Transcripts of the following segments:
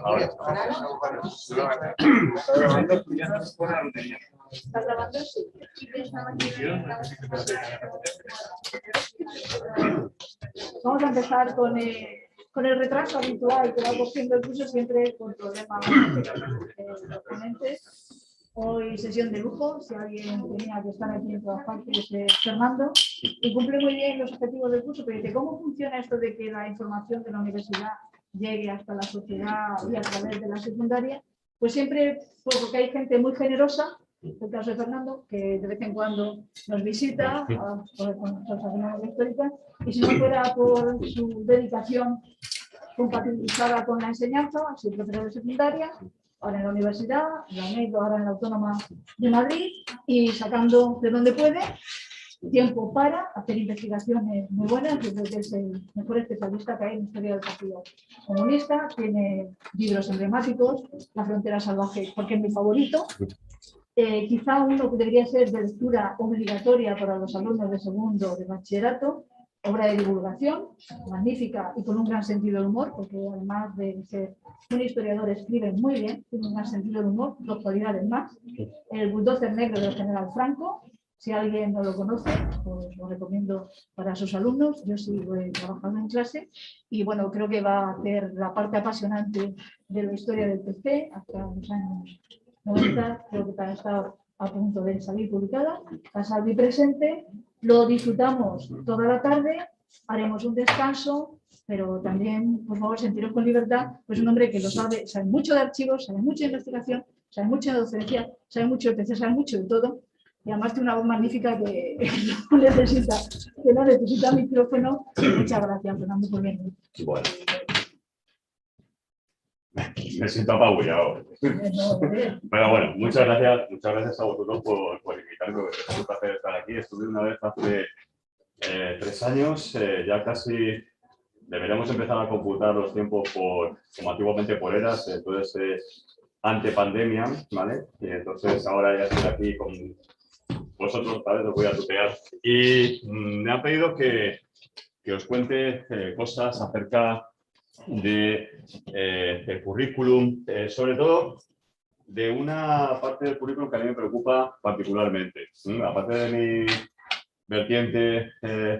Ahora. ¿Estás grabando? Sí. Vamos a empezar con el retraso habitual que va cogiendo el curso, siempre con problemas de ponentes. Hoy sesión de lujo, si alguien tenía que estar aquí en trabajar, que es Fernando, y cumple muy bien los objetivos del curso, pero dice, ¿cómo funciona esto de que la información de la universidad llegue hasta la sociedad y a través de la secundaria? Pues siempre, porque hay gente muy generosa, el caso de Fernando, que de vez en cuando nos visita, con cosas históricas, y si no fuera por su dedicación compatibilizada con la enseñanza, soy profesor de secundaria, ahora en la universidad, la UNED, ahora en la Autónoma de Madrid, y sacando de donde puede tiempo para hacer investigaciones muy buenas. Yo creo que es el mejor especialista que hay en historia del Partido Comunista, tiene libros emblemáticos, La frontera salvaje, porque es mi favorito. Quizá uno que debería ser de lectura obligatoria para los alumnos de segundo de bachillerato, obra de divulgación, magnífica y con un gran sentido del humor, porque además de ser un historiador escribe muy bien, tiene un gran sentido del humor, dos cualidades más. El bulldozer negro del general Franco, si alguien no lo conoce, pues lo recomiendo para sus alumnos, yo sí voy trabajando en clase, y bueno, creo que va a hacer la parte apasionante de la historia del PC hasta los años 90, creo que está a punto de salir publicada, está salvo y presente, lo disfrutamos toda la tarde, haremos un descanso, pero también, por favor, sentiros con libertad, pues un hombre que lo sabe mucho de archivos, sabe mucho de investigación, sabe mucho de docencia, sabe mucho de PC, sabe mucho de todo, y además tiene una voz magnífica que no necesita micrófono. Muchas gracias, Fernando, por venir. Bueno. Me siento apabullado. Pero bueno, muchas gracias a vosotros por invitarme, porque es un placer estar aquí. Estuve una vez hace 3 años, ya casi deberíamos empezar a computar los tiempos como antiguamente por eras, entonces antepandemia, ¿vale? Y entonces ahora ya estoy aquí con vosotros, ¿vale? Os voy a tutear. Y me han pedido que os cuente cosas acerca del currículum, sobre todo de una parte del currículum que a mí me preocupa particularmente. Aparte de mi vertiente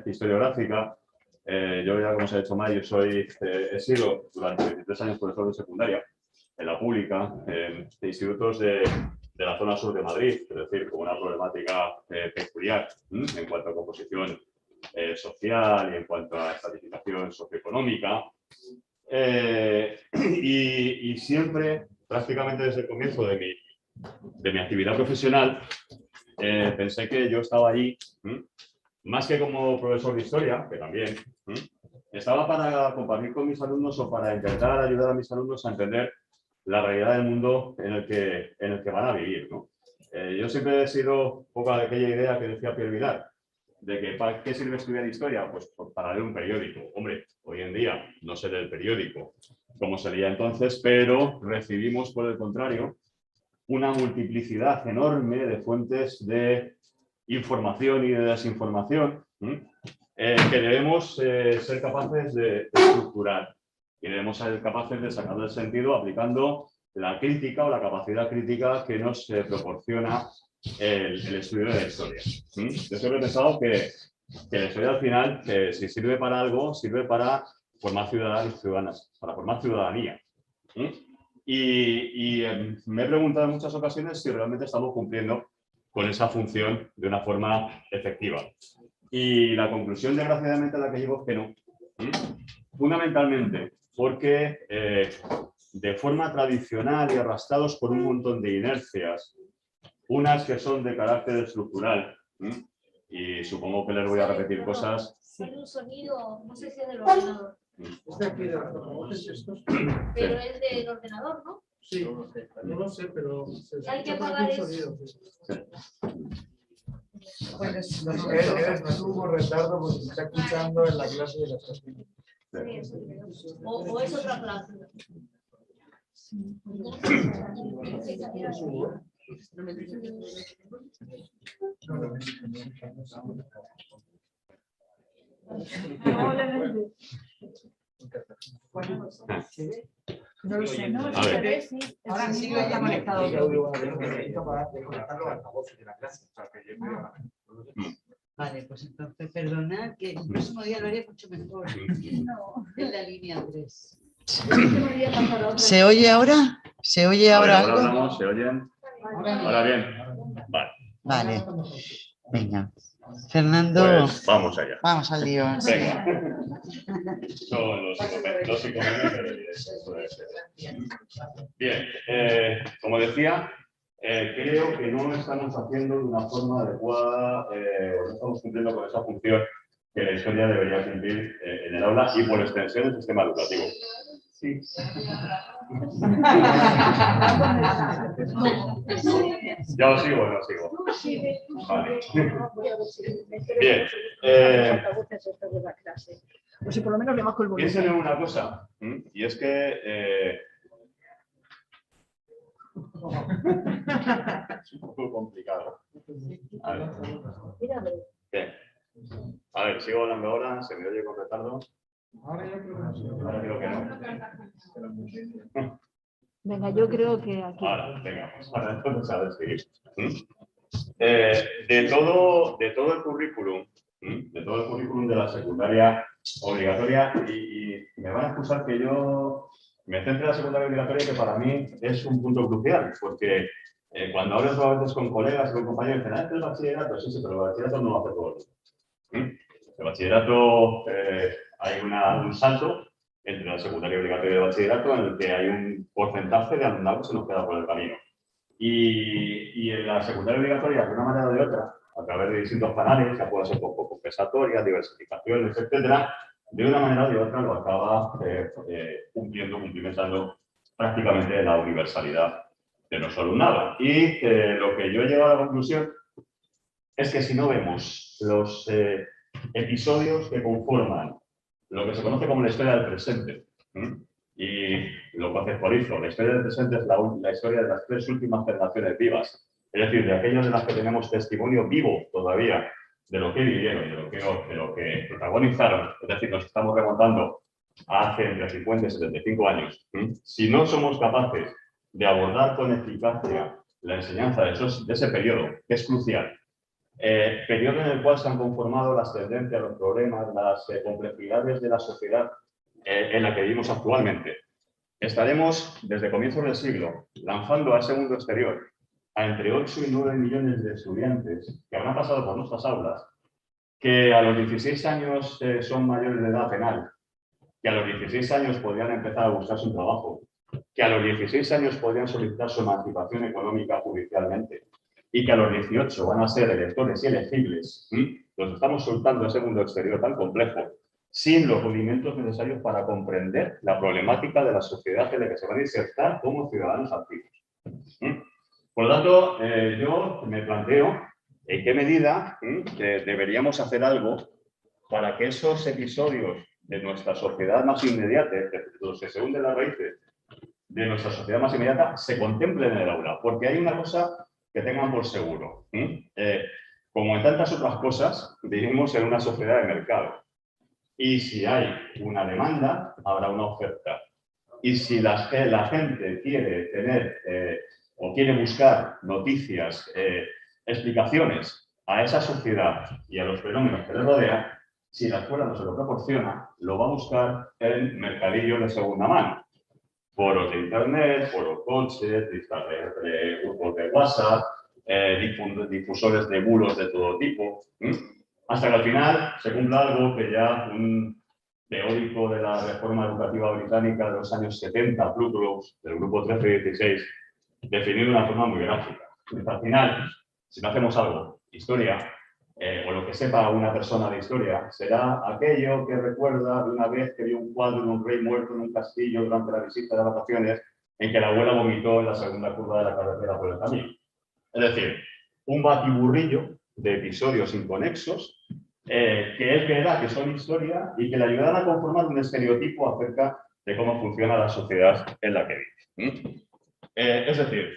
historiográfica, yo ya, como se ha dicho mal, he sido durante 23 años profesor de secundaria en la pública, de institutos de la zona sur de Madrid, es decir, con una problemática peculiar en cuanto a composición social y en cuanto a estratificación socioeconómica. Y siempre, prácticamente desde el comienzo de mi actividad profesional, pensé que yo estaba allí, más que como profesor de historia, que también, estaba para compartir con mis alumnos o para intentar ayudar a mis alumnos a entender la realidad del mundo en el que van a vivir, ¿no? Yo siempre he sido un poco de aquella idea que decía Pierre Vilar, de que ¿para qué sirve estudiar historia? Pues para leer un periódico. Hombre, hoy en día no se lee el periódico como se leía entonces, pero recibimos, por el contrario, una multiplicidad enorme de fuentes de información y de desinformación que debemos ser capaces de estructurar y debemos ser capaces de sacar del sentido aplicando la crítica o la capacidad crítica que nos proporciona el estudio de la historia. Yo siempre he pensado que la historia al final, si sirve para algo, sirve para formar ciudadanos y ciudadanas, para formar ciudadanía. Y me he preguntado en muchas ocasiones si realmente estamos cumpliendo con esa función de una forma efectiva. Y la conclusión, desgraciadamente, a la que llego es que no. Fundamentalmente porque de forma tradicional y arrastrados por un montón de inercias, unas que son de carácter estructural, y supongo que les voy a repetir cosas. Hay un sonido, no sé si es del ordenador. Es de aquí, de estos. Pero es del ordenador, ¿no? Sí, no lo sé, pero hay que apagar eso. No tuvo retardo porque se está escuchando en la clase de las cocinas. O es otra clase. No lo sé, ¿no? A ver. Sí, Ahora sí que está conectado. Necesito para desconectar los altavoces de la clase. O sea, que yo Vale, pues entonces perdonad que el próximo día lo haré mucho mejor. No. En la línea 3. ¿Se oye ahora? ¿Se oye A ver, ahora hablamos, ¿se oyen? Ahora bien. Vale, Vale. Venga. Fernando, pues vamos allá. vamos al lío. Venga. Son los inconvenientes del directo. Bien, como decía, creo que no lo estamos haciendo de una forma adecuada, o no estamos cumpliendo con esa función que la historia debería cumplir en el aula y por extensión el sistema educativo. Sí. ¿Ya os sigo o no sigo? Vale. Bien. Pues si por lo menos le bajo el volumen. Piensen en una cosa, y es que es un poco complicado. A ver. Bien. A ver, sigo hablando ahora, se me oye con retardo. Ahora yo creo que no sé. Ahora creo que no. Venga, yo creo que aquí. Ahora, venga, ahora entonces a ver seguir. De todo el currículum, de la secundaria obligatoria, y me van a excusar que yo me centre en la secundaria obligatoria, que para mí es un punto crucial, porque cuando hablas a veces con colegas y con compañeros, dicen, este es el bachillerato, sí, pero el bachillerato no lo hace todo el mundo. El bachillerato, hay un salto entre la secundaria obligatoria y el bachillerato en el que hay un porcentaje de alumnado que se nos queda por el camino. Y en la secundaria obligatoria, de una manera o de otra, a través de distintos canales, ya puede ser poco compensatoria, diversificaciones, etcétera, de una manera o de otra lo acaba cumplimentando prácticamente la universalidad de nuestro alumnado. Y lo que yo he llegado a la conclusión es que si no vemos los episodios que conforman lo que se conoce como la historia del presente, y lo conceptualizo, la historia del presente es la historia de las 3 últimas generaciones vivas, es decir, de aquellas de las que tenemos testimonio vivo todavía de lo que vivieron, de lo que protagonizaron, es decir, nos estamos remontando a hace entre 50 y 75 años. Si no somos capaces de abordar con eficacia la enseñanza de ese periodo, que es crucial, periodo en el cual se han conformado las tendencias, los problemas, las complejidades de la sociedad en la que vivimos actualmente. Estaremos, desde comienzos del siglo, lanzando a ese mundo exterior a entre 8 y 9 millones de estudiantes que habrán pasado por nuestras aulas, que a los 16 años son mayores de edad penal, que a los 16 años podrían empezar a buscarse un trabajo, que a los 16 años podrían solicitar su emancipación económica judicialmente, y que a los 18 van a ser electores y elegibles. Los estamos soltando a ese mundo exterior tan complejo, sin los rudimentos necesarios para comprender la problemática de la sociedad en la que se van a insertar como ciudadanos activos. Por lo tanto, yo me planteo en qué medida deberíamos hacer algo para que esos episodios de nuestra sociedad más inmediata, de los que se hunden las raíces de nuestra sociedad más inmediata, se contemplen en el aula. Porque hay una cosa que tengan por seguro. Como en tantas otras cosas, vivimos en una sociedad de mercado. Y si hay una demanda, habrá una oferta. Y si la gente quiere tener o quiere buscar noticias, explicaciones a esa sociedad y a los fenómenos que les rodean, si la escuela no se lo proporciona, lo va a buscar en mercadillos de segunda mano. Foros de internet, foros coches, grupos de WhatsApp, difusores de bulos de todo tipo, hasta que al final se cumpla algo que ya un teórico de la reforma educativa británica de los años 70, Plutarch, del grupo 13 y 16, definió de una forma muy gráfica. Al final, si no hacemos algo, historia, o lo que sepa una persona de historia, será aquello que recuerda de una vez que vio un cuadro de un rey muerto en un castillo durante la visita de vacaciones en que la abuela vomitó en la segunda curva de la carretera por el camino. Es decir, un batiburrillo de episodios inconexos que él creerá que son historia y que le ayudarán a conformar un estereotipo acerca de cómo funciona la sociedad en la que vive. Es decir,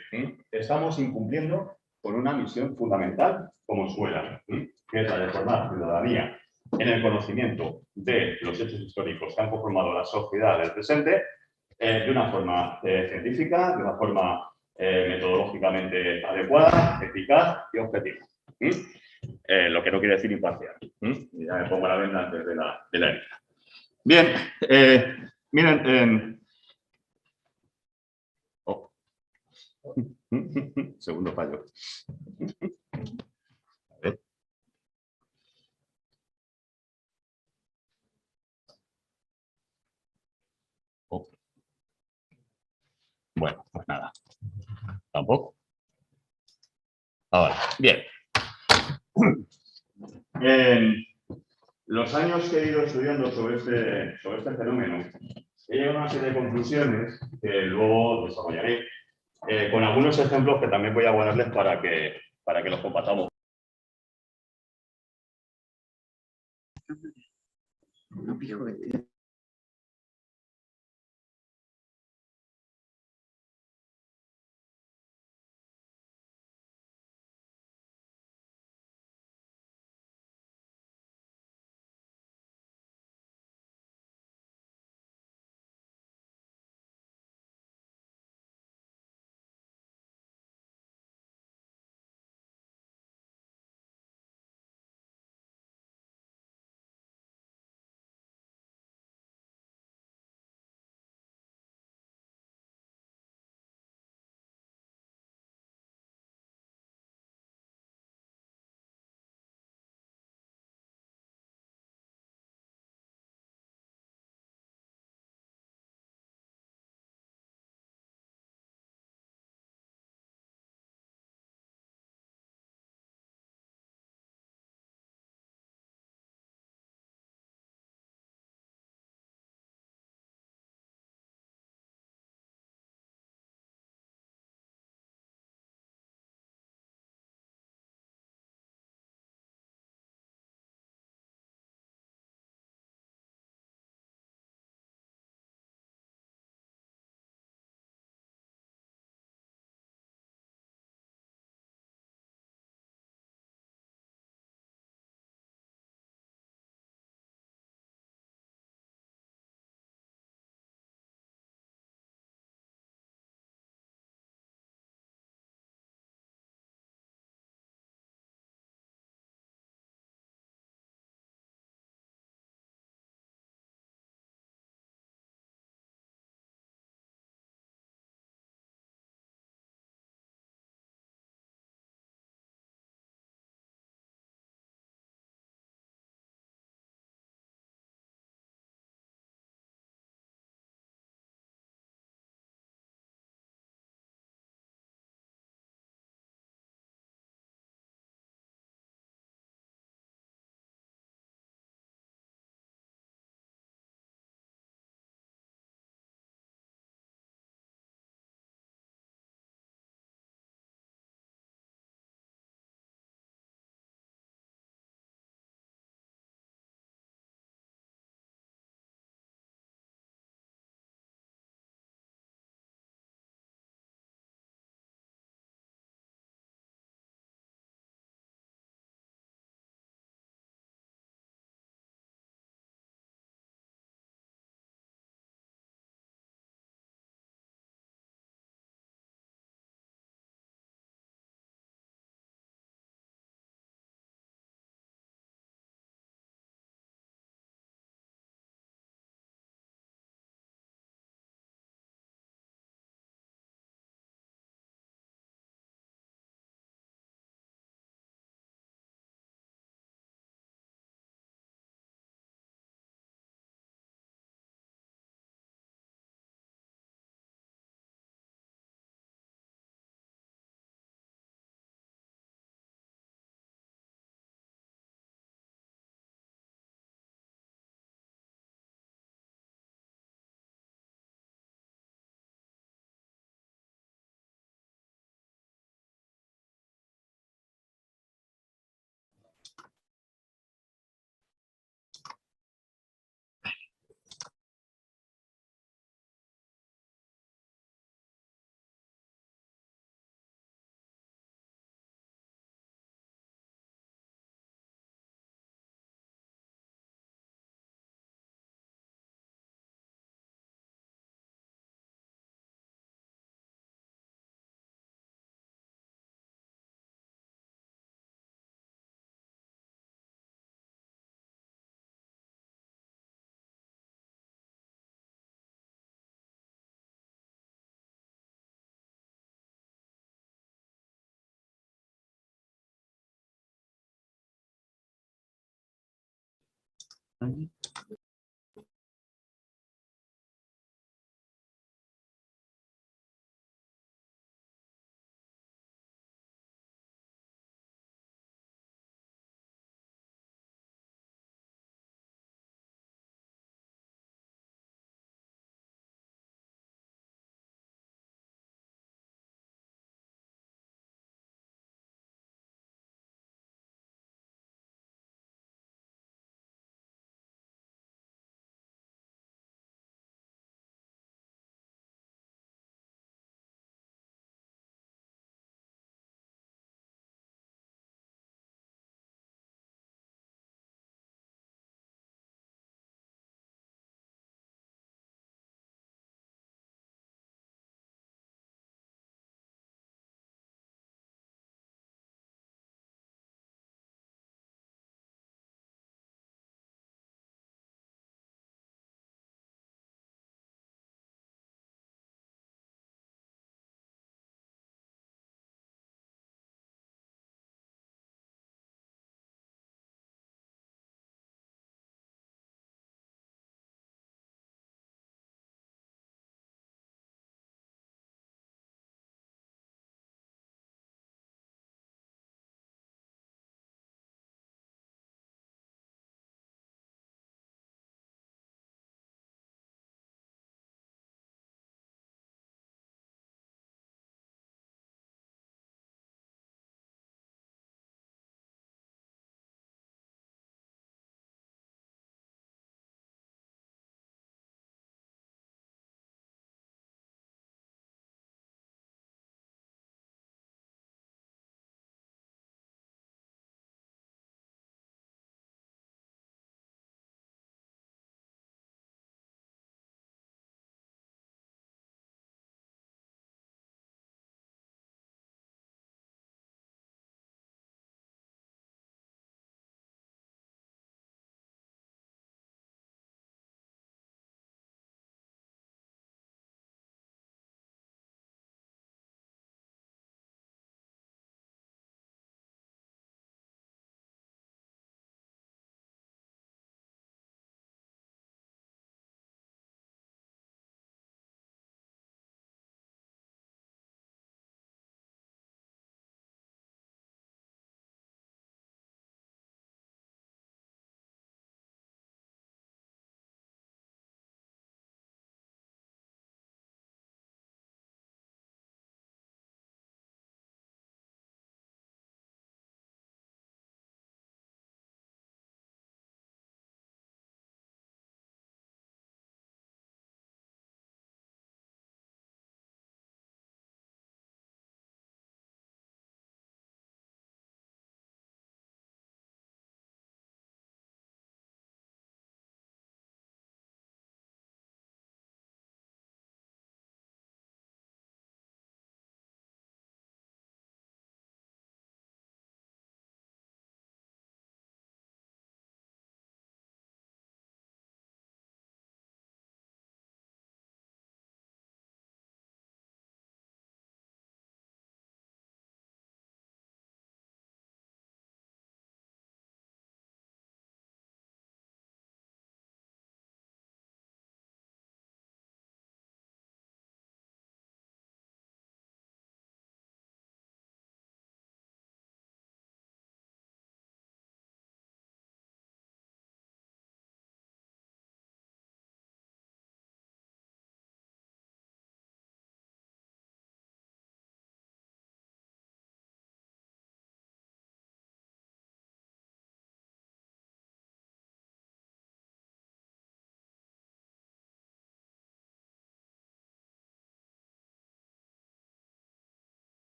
estamos incumpliendo con una misión fundamental como escuela, que es la de formar ciudadanía en el conocimiento de los hechos históricos que han conformado la sociedad del presente de una forma científica, de una forma metodológicamente adecuada, eficaz y objetiva. Lo que no quiere decir imparcial. Y ya me pongo la venda antes de la herida. Bien, miren, segundo fallo. A ver. Bueno, pues nada. Tampoco. Ahora, bien. En los años que he ido estudiando sobre este fenómeno, he llegado a una serie de conclusiones que luego desarrollaré con algunos ejemplos que también voy a guardarles para que los compartamos. No, pijo, ¿vale?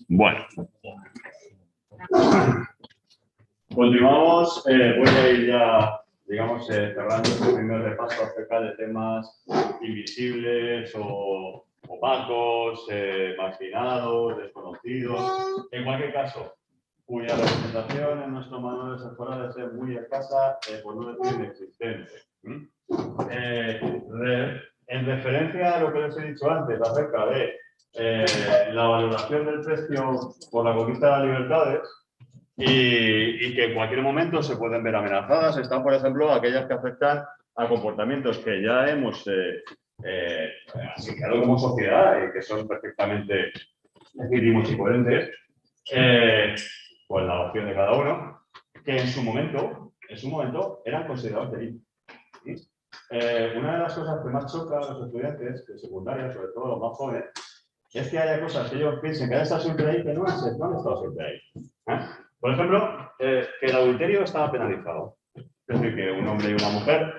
Bueno. Continuamos. Voy a ir ya, digamos, cerrando este primer repaso acerca de temas invisibles o opacos, marginados, desconocidos. En cualquier caso, cuya representación en nuestro manual de escuela debe ser muy escasa, por no decir inexistente. En referencia a lo que les he dicho antes acerca de la valoración del precio por la conquista de las libertades y que en cualquier momento se pueden ver amenazadas, están, por ejemplo, aquellas que afectan a comportamientos que ya hemos asignado como sociedad y que son perfectamente legítimos y coherentes, pues la opción de cada uno, que en su momento eran considerados delitos. Una de las cosas que más choca a los estudiantes de secundaria, sobre todo los más jóvenes, es que haya cosas que ellos piensen que han estado siempre ahí que no han estado siempre ahí. Por ejemplo, que el adulterio estaba penalizado. Es decir, que un hombre y una mujer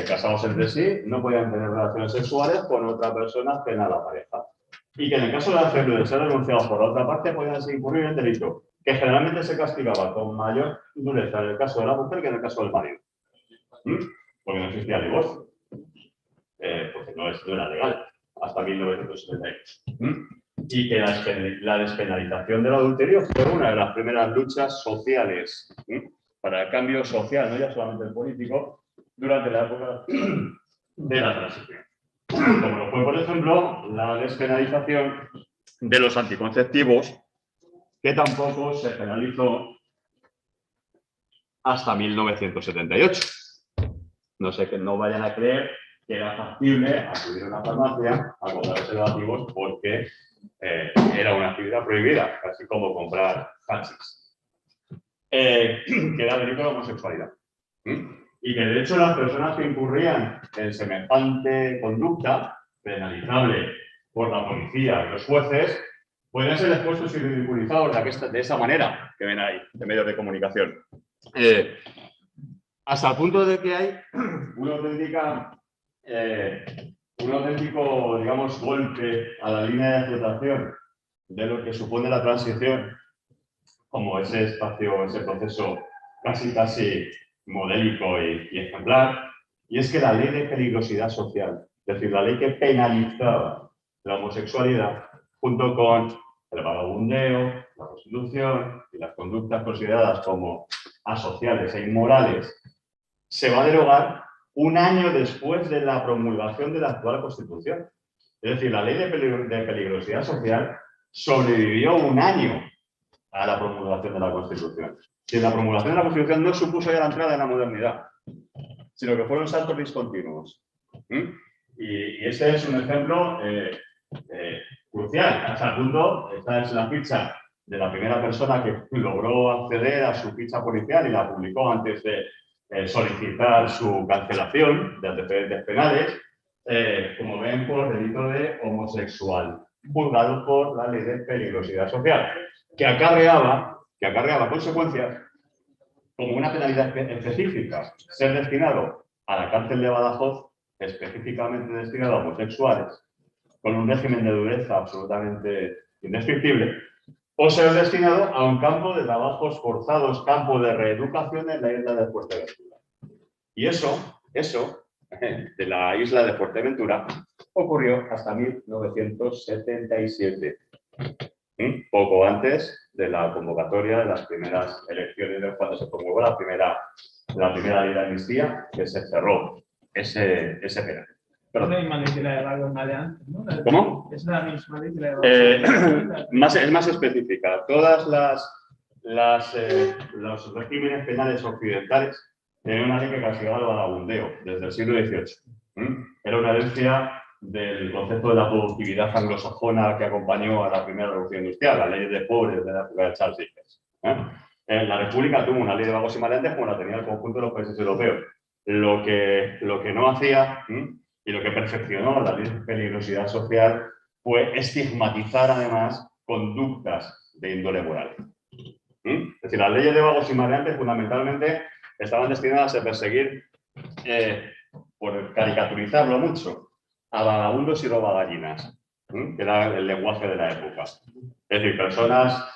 casados entre sí no podían tener relaciones sexuales con otra persona ajena a la pareja. Y que en el caso de hacerlo y de ser denunciados por la otra parte podían incurrir en delito, que generalmente se castigaba con mayor dureza en el caso de la mujer que en el caso del marido. Porque no existía el divorcio. Porque no era legal hasta 1978. Y que la despenalización del adulterio fue una de las primeras luchas sociales para el cambio social, no ya solamente el político, durante la época de la transición. Como lo fue, por ejemplo, la despenalización de los anticonceptivos, que tampoco se penalizó hasta 1978. No sé, que no vayan a creer que era factible acudir a una farmacia a comprar preservativos porque era una actividad prohibida, casi como comprar hachís. Que era delito de homosexualidad. Y que de hecho las personas que incurrían en semejante conducta, penalizable por la policía y los jueces, pueden ser expuestos y ridiculizados de esa manera que ven ahí, de medios de comunicación. Hasta el punto de que hay un auténtico, digamos, golpe a la línea de flotación de lo que supone la transición, como ese espacio, ese proceso casi modélico y ejemplar, y es que la ley de peligrosidad social, es decir, la ley que penalizaba la homosexualidad, junto con el vagabundeo, la prostitución y las conductas consideradas como asociales e inmorales, se va a derogar un año después de la promulgación de la actual Constitución. Es decir, la ley de peligrosidad social sobrevivió un año a la promulgación de la Constitución. Y la promulgación de la Constitución no supuso ya la entrada en la modernidad, sino que fueron saltos discontinuos. Y ese es un ejemplo crucial. Hasta el punto, esta es la ficha de la primera persona que logró acceder a su ficha policial y la publicó antes de solicitar su cancelación de antecedentes penales, como ven, por delito de homosexual, juzgado por la ley de peligrosidad social, que acarreaba consecuencias como una penalidad específica, ser destinado a la cárcel de Badajoz, específicamente destinado a homosexuales, con un régimen de dureza absolutamente indescriptible, o ser destinado a un campo de trabajos forzados, campo de reeducación en la isla de Fuerteventura. Y eso, de la isla de Fuerteventura, ocurrió hasta 1977. Poco antes de la convocatoria de las primeras elecciones, cuando se promulgó la primera ley de amnistía, que se cerró ese penal. Es la misma ley que la de Vargas Maleán, ¿no? ¿Cómo? Es la misma ley que la de Vargas. Es más específica. Todas los regímenes penales occidentales tenían una ley que castigaba el vagabundeo desde el siglo XVIII. Era una herencia del concepto de la productividad anglosajona que acompañó a la primera revolución industrial, la ley de pobres de la época de Charles Dickens. La República tuvo una ley de vagos y maleantes como la tenía el conjunto de los países europeos. Lo que no hacía y lo que perfeccionó la ley de peligrosidad social fue estigmatizar además conductas de índole moral. Es decir, las leyes de vagos y maleantes fundamentalmente estaban destinadas a perseguir, por caricaturizarlo mucho, a vagabundos y robagallinas, que era el lenguaje de la época. Es decir, personas,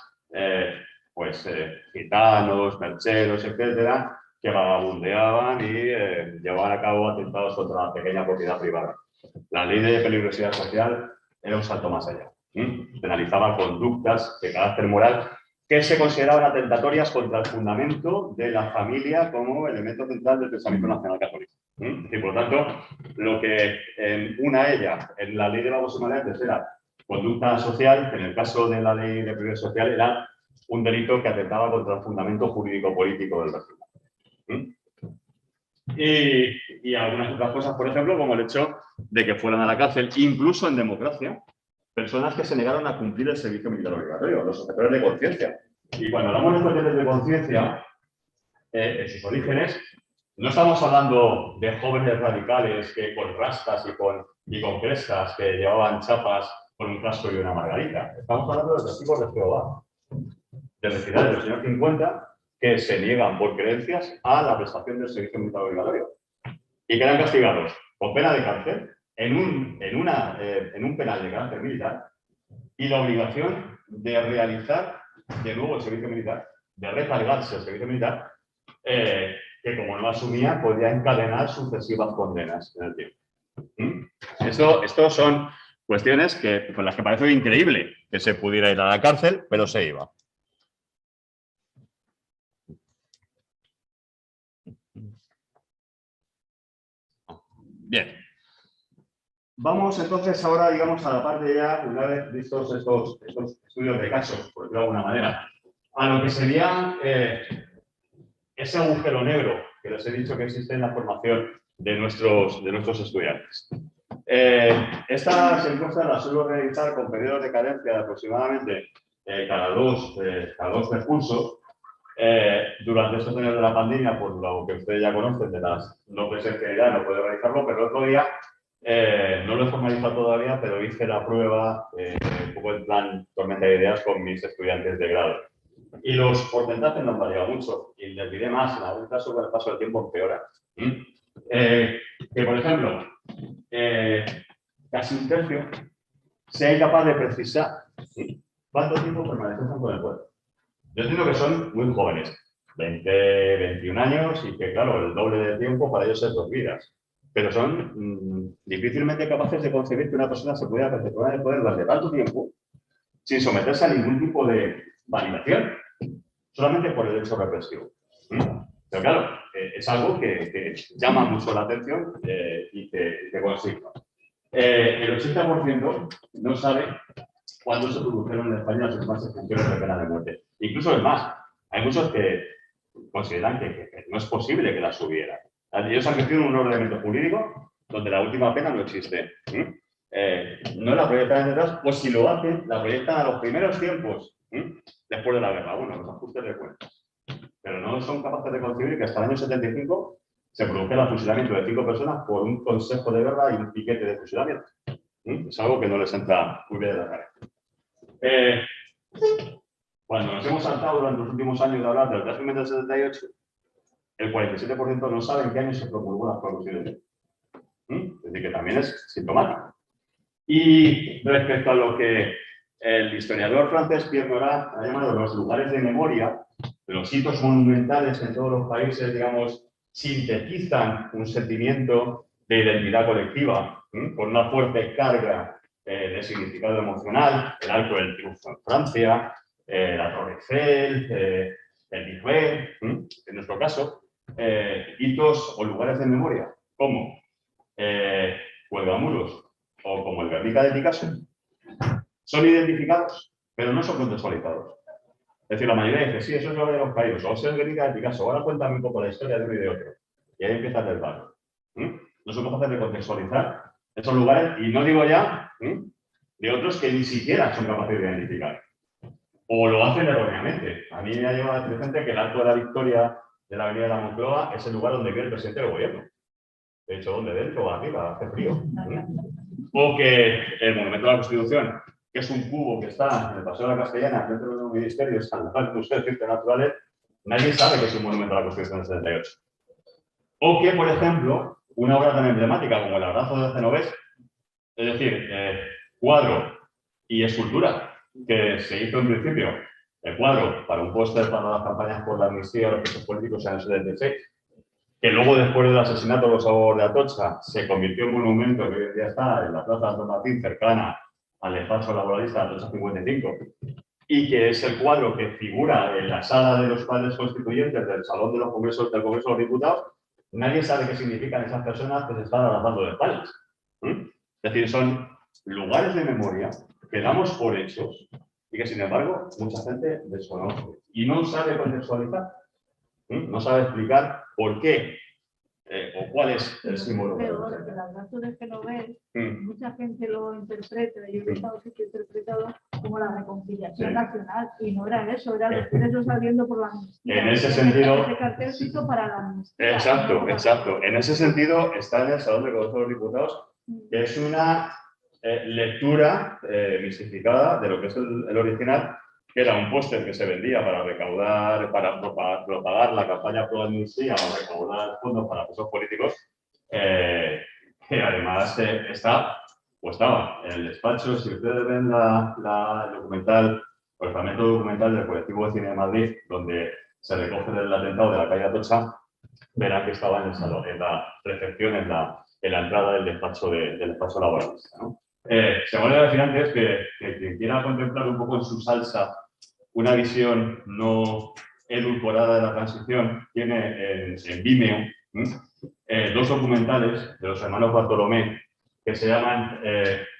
gitanos, mercheros, etcétera, que vagabundeaban y llevaban a cabo atentados contra la pequeña propiedad privada. La ley de peligrosidad social era un salto más allá. Penalizaba conductas de carácter moral que se consideraban atentatorias contra el fundamento de la familia como elemento central del pensamiento nacional católico. Y por lo tanto, lo que una ella en la ley de vagos y maleantes era conducta social, en el caso de la ley de peligrosidad social era un delito que atentaba contra el fundamento jurídico-político del régimen. Y algunas otras cosas, por ejemplo, como el hecho de que fueran a la cárcel, incluso en democracia, personas que se negaron a cumplir el servicio militar obligatorio, los objetores de conciencia. Y cuando hablamos de objetores de conciencia, en sus orígenes, no estamos hablando de jóvenes radicales que con rastas y con crestas que llevaban chapas con un casco y una margarita. Estamos hablando de testigos de Jehová, de vecinales del señor 50, que se niegan por creencias a la prestación del servicio militar obligatorio y quedan castigados con pena de cárcel en un penal de carácter militar y la obligación de realizar de nuevo el servicio militar, de recargarse el servicio militar, que como no asumía podía encadenar sucesivas condenas en el tiempo. Esto son cuestiones por las que parece increíble que se pudiera ir a la cárcel, pero se iba. Bien. Vamos entonces ahora, digamos, a la parte ya, una vez vistos estos estudios de casos, por decirlo de alguna manera, a lo que sería ese agujero negro que les he dicho que existe en la formación de nuestros estudiantes. Estas encuestas las suelo realizar con periodos de cadencia de aproximadamente cada dos recursos. Durante estos años de la pandemia, por lo que ustedes ya conocen de las no presencialidad, no puedo realizarlo, pero el otro día no lo he formalizado todavía, pero hice la prueba un poco en plan tormenta de ideas con mis estudiantes de grado. Y los porcentajes no han variado mucho. Y les diré más, en algún caso con el paso del tiempo empeora. Que, por ejemplo, casi un tercio sea incapaz de precisar cuánto tiempo permanecen con el cuerpo. Yo entiendo que son muy jóvenes, 20, 21 años, y que, claro, el doble de tiempo para ellos es 2 vidas. Pero son difícilmente capaces de concebir que una persona se pueda perpetuar el poder durante tanto tiempo sin someterse a ningún tipo de validación, solamente por el hecho represivo. Pero claro, es algo que llama mucho la atención y que consigna. El 80% no sabe cuándo se produjeron en España las últimas ejecuciones de pena de muerte. Incluso es más, hay muchos que consideran que no es posible que las hubiera. Ellos han metido en un ordenamiento jurídico donde la última pena no existe. No la proyectan detrás, o si lo hacen, la proyectan a los primeros tiempos, después de la guerra, bueno, los ajustes de cuentas. Pero no son capaces de concebir que hasta el año 75 se produjera el fusilamiento de 5 personas por un consejo de guerra y un piquete de fusilamiento. Es algo que no les entra muy bien de la cara. Cuando nos hemos saltado durante los últimos años de hablar del régimen del 78, el 47% no sabe en qué año se promulgó la Constitución. Es decir, que también es sintomático. Y respecto a lo que el historiador francés Pierre Nora ha llamado los lugares de memoria, los hitos monumentales en todos los países, digamos, sintetizan un sentimiento de identidad colectiva, con una fuerte carga de significado emocional, el Arco del Triunfo en Francia, la Torre Eiffel, el Big Ben, en nuestro caso, hitos o lugares de memoria, como Cuelgamuros o como el Guernica de Picasso, son identificados, pero no son contextualizados. Es decir, la mayoría dice, sí, eso es lo de los caídos, o sea, el Guernica de Picasso, ahora cuéntame un poco la historia de uno y de otro. Y ahí empieza el debate. No son capaces de contextualizar esos lugares, y no digo ya de otros que ni siquiera son capaces de identificar. O lo hacen erróneamente. A mí me ha llevado la atención que el Arco de la Victoria de la Avenida de la Moncloa es el lugar donde vive el presidente del gobierno. De hecho, donde dentro o arriba, hace frío. O que el Monumento de la Constitución, que es un cubo que está en el Paseo de la Castellana, dentro de un ministerio del Museo de Ciencias Naturales, nadie sabe que es un monumento a la Constitución del 78. O que, por ejemplo, una obra tan emblemática como el Abrazo de Genovés, Es decir, cuadro y escultura, que se hizo en principio, el cuadro para un póster para las campañas por la amnistía a los presos políticos en el 76, que luego, después del asesinato de los abogados de Atocha, se convirtió en monumento que hoy en día está en la Plaza de San Martín, cercana al despacho laboralista de Atocha 55, y que es el cuadro que figura en la sala de los padres constituyentes del Salón de los Congresos del Congreso de los Diputados. Nadie sabe qué significan esas personas que se están abrazando de espaldas. Es decir, son lugares de memoria que damos por hechos y que, sin embargo, mucha gente desconoce y no sabe contextualizar. No sabe explicar por qué o cuál es el símbolo. Peor, que las razones que no ven, mucha gente lo interpreta, yo he estado siempre interpretado como la reconciliación nacional, y no era eso, era los presos saliendo por la amnistía. En ese sentido. Ese cartel se hizo para la amnistía. Exacto, exacto. En ese sentido está en el Salón del Congreso de los Diputados, que es una lectura mistificada de lo que es el original, que era un póster que se vendía para recaudar, para propagar la campaña pro amnistía o recaudar fondos para presos políticos, que además estaba en el despacho. Si ustedes ven el documental, o el fragmento documental del Colectivo de Cine de Madrid, donde se recoge el atentado de la calle Atocha, verán que estaba en el salón, en la recepción, en la entrada del despacho laboralista, ¿no? Se me olvidó decir antes que quien quiera contemplar un poco en su salsa una visión no edulcorada de la transición, tiene en Vimeo dos documentales de los hermanos Bartolomé que se llaman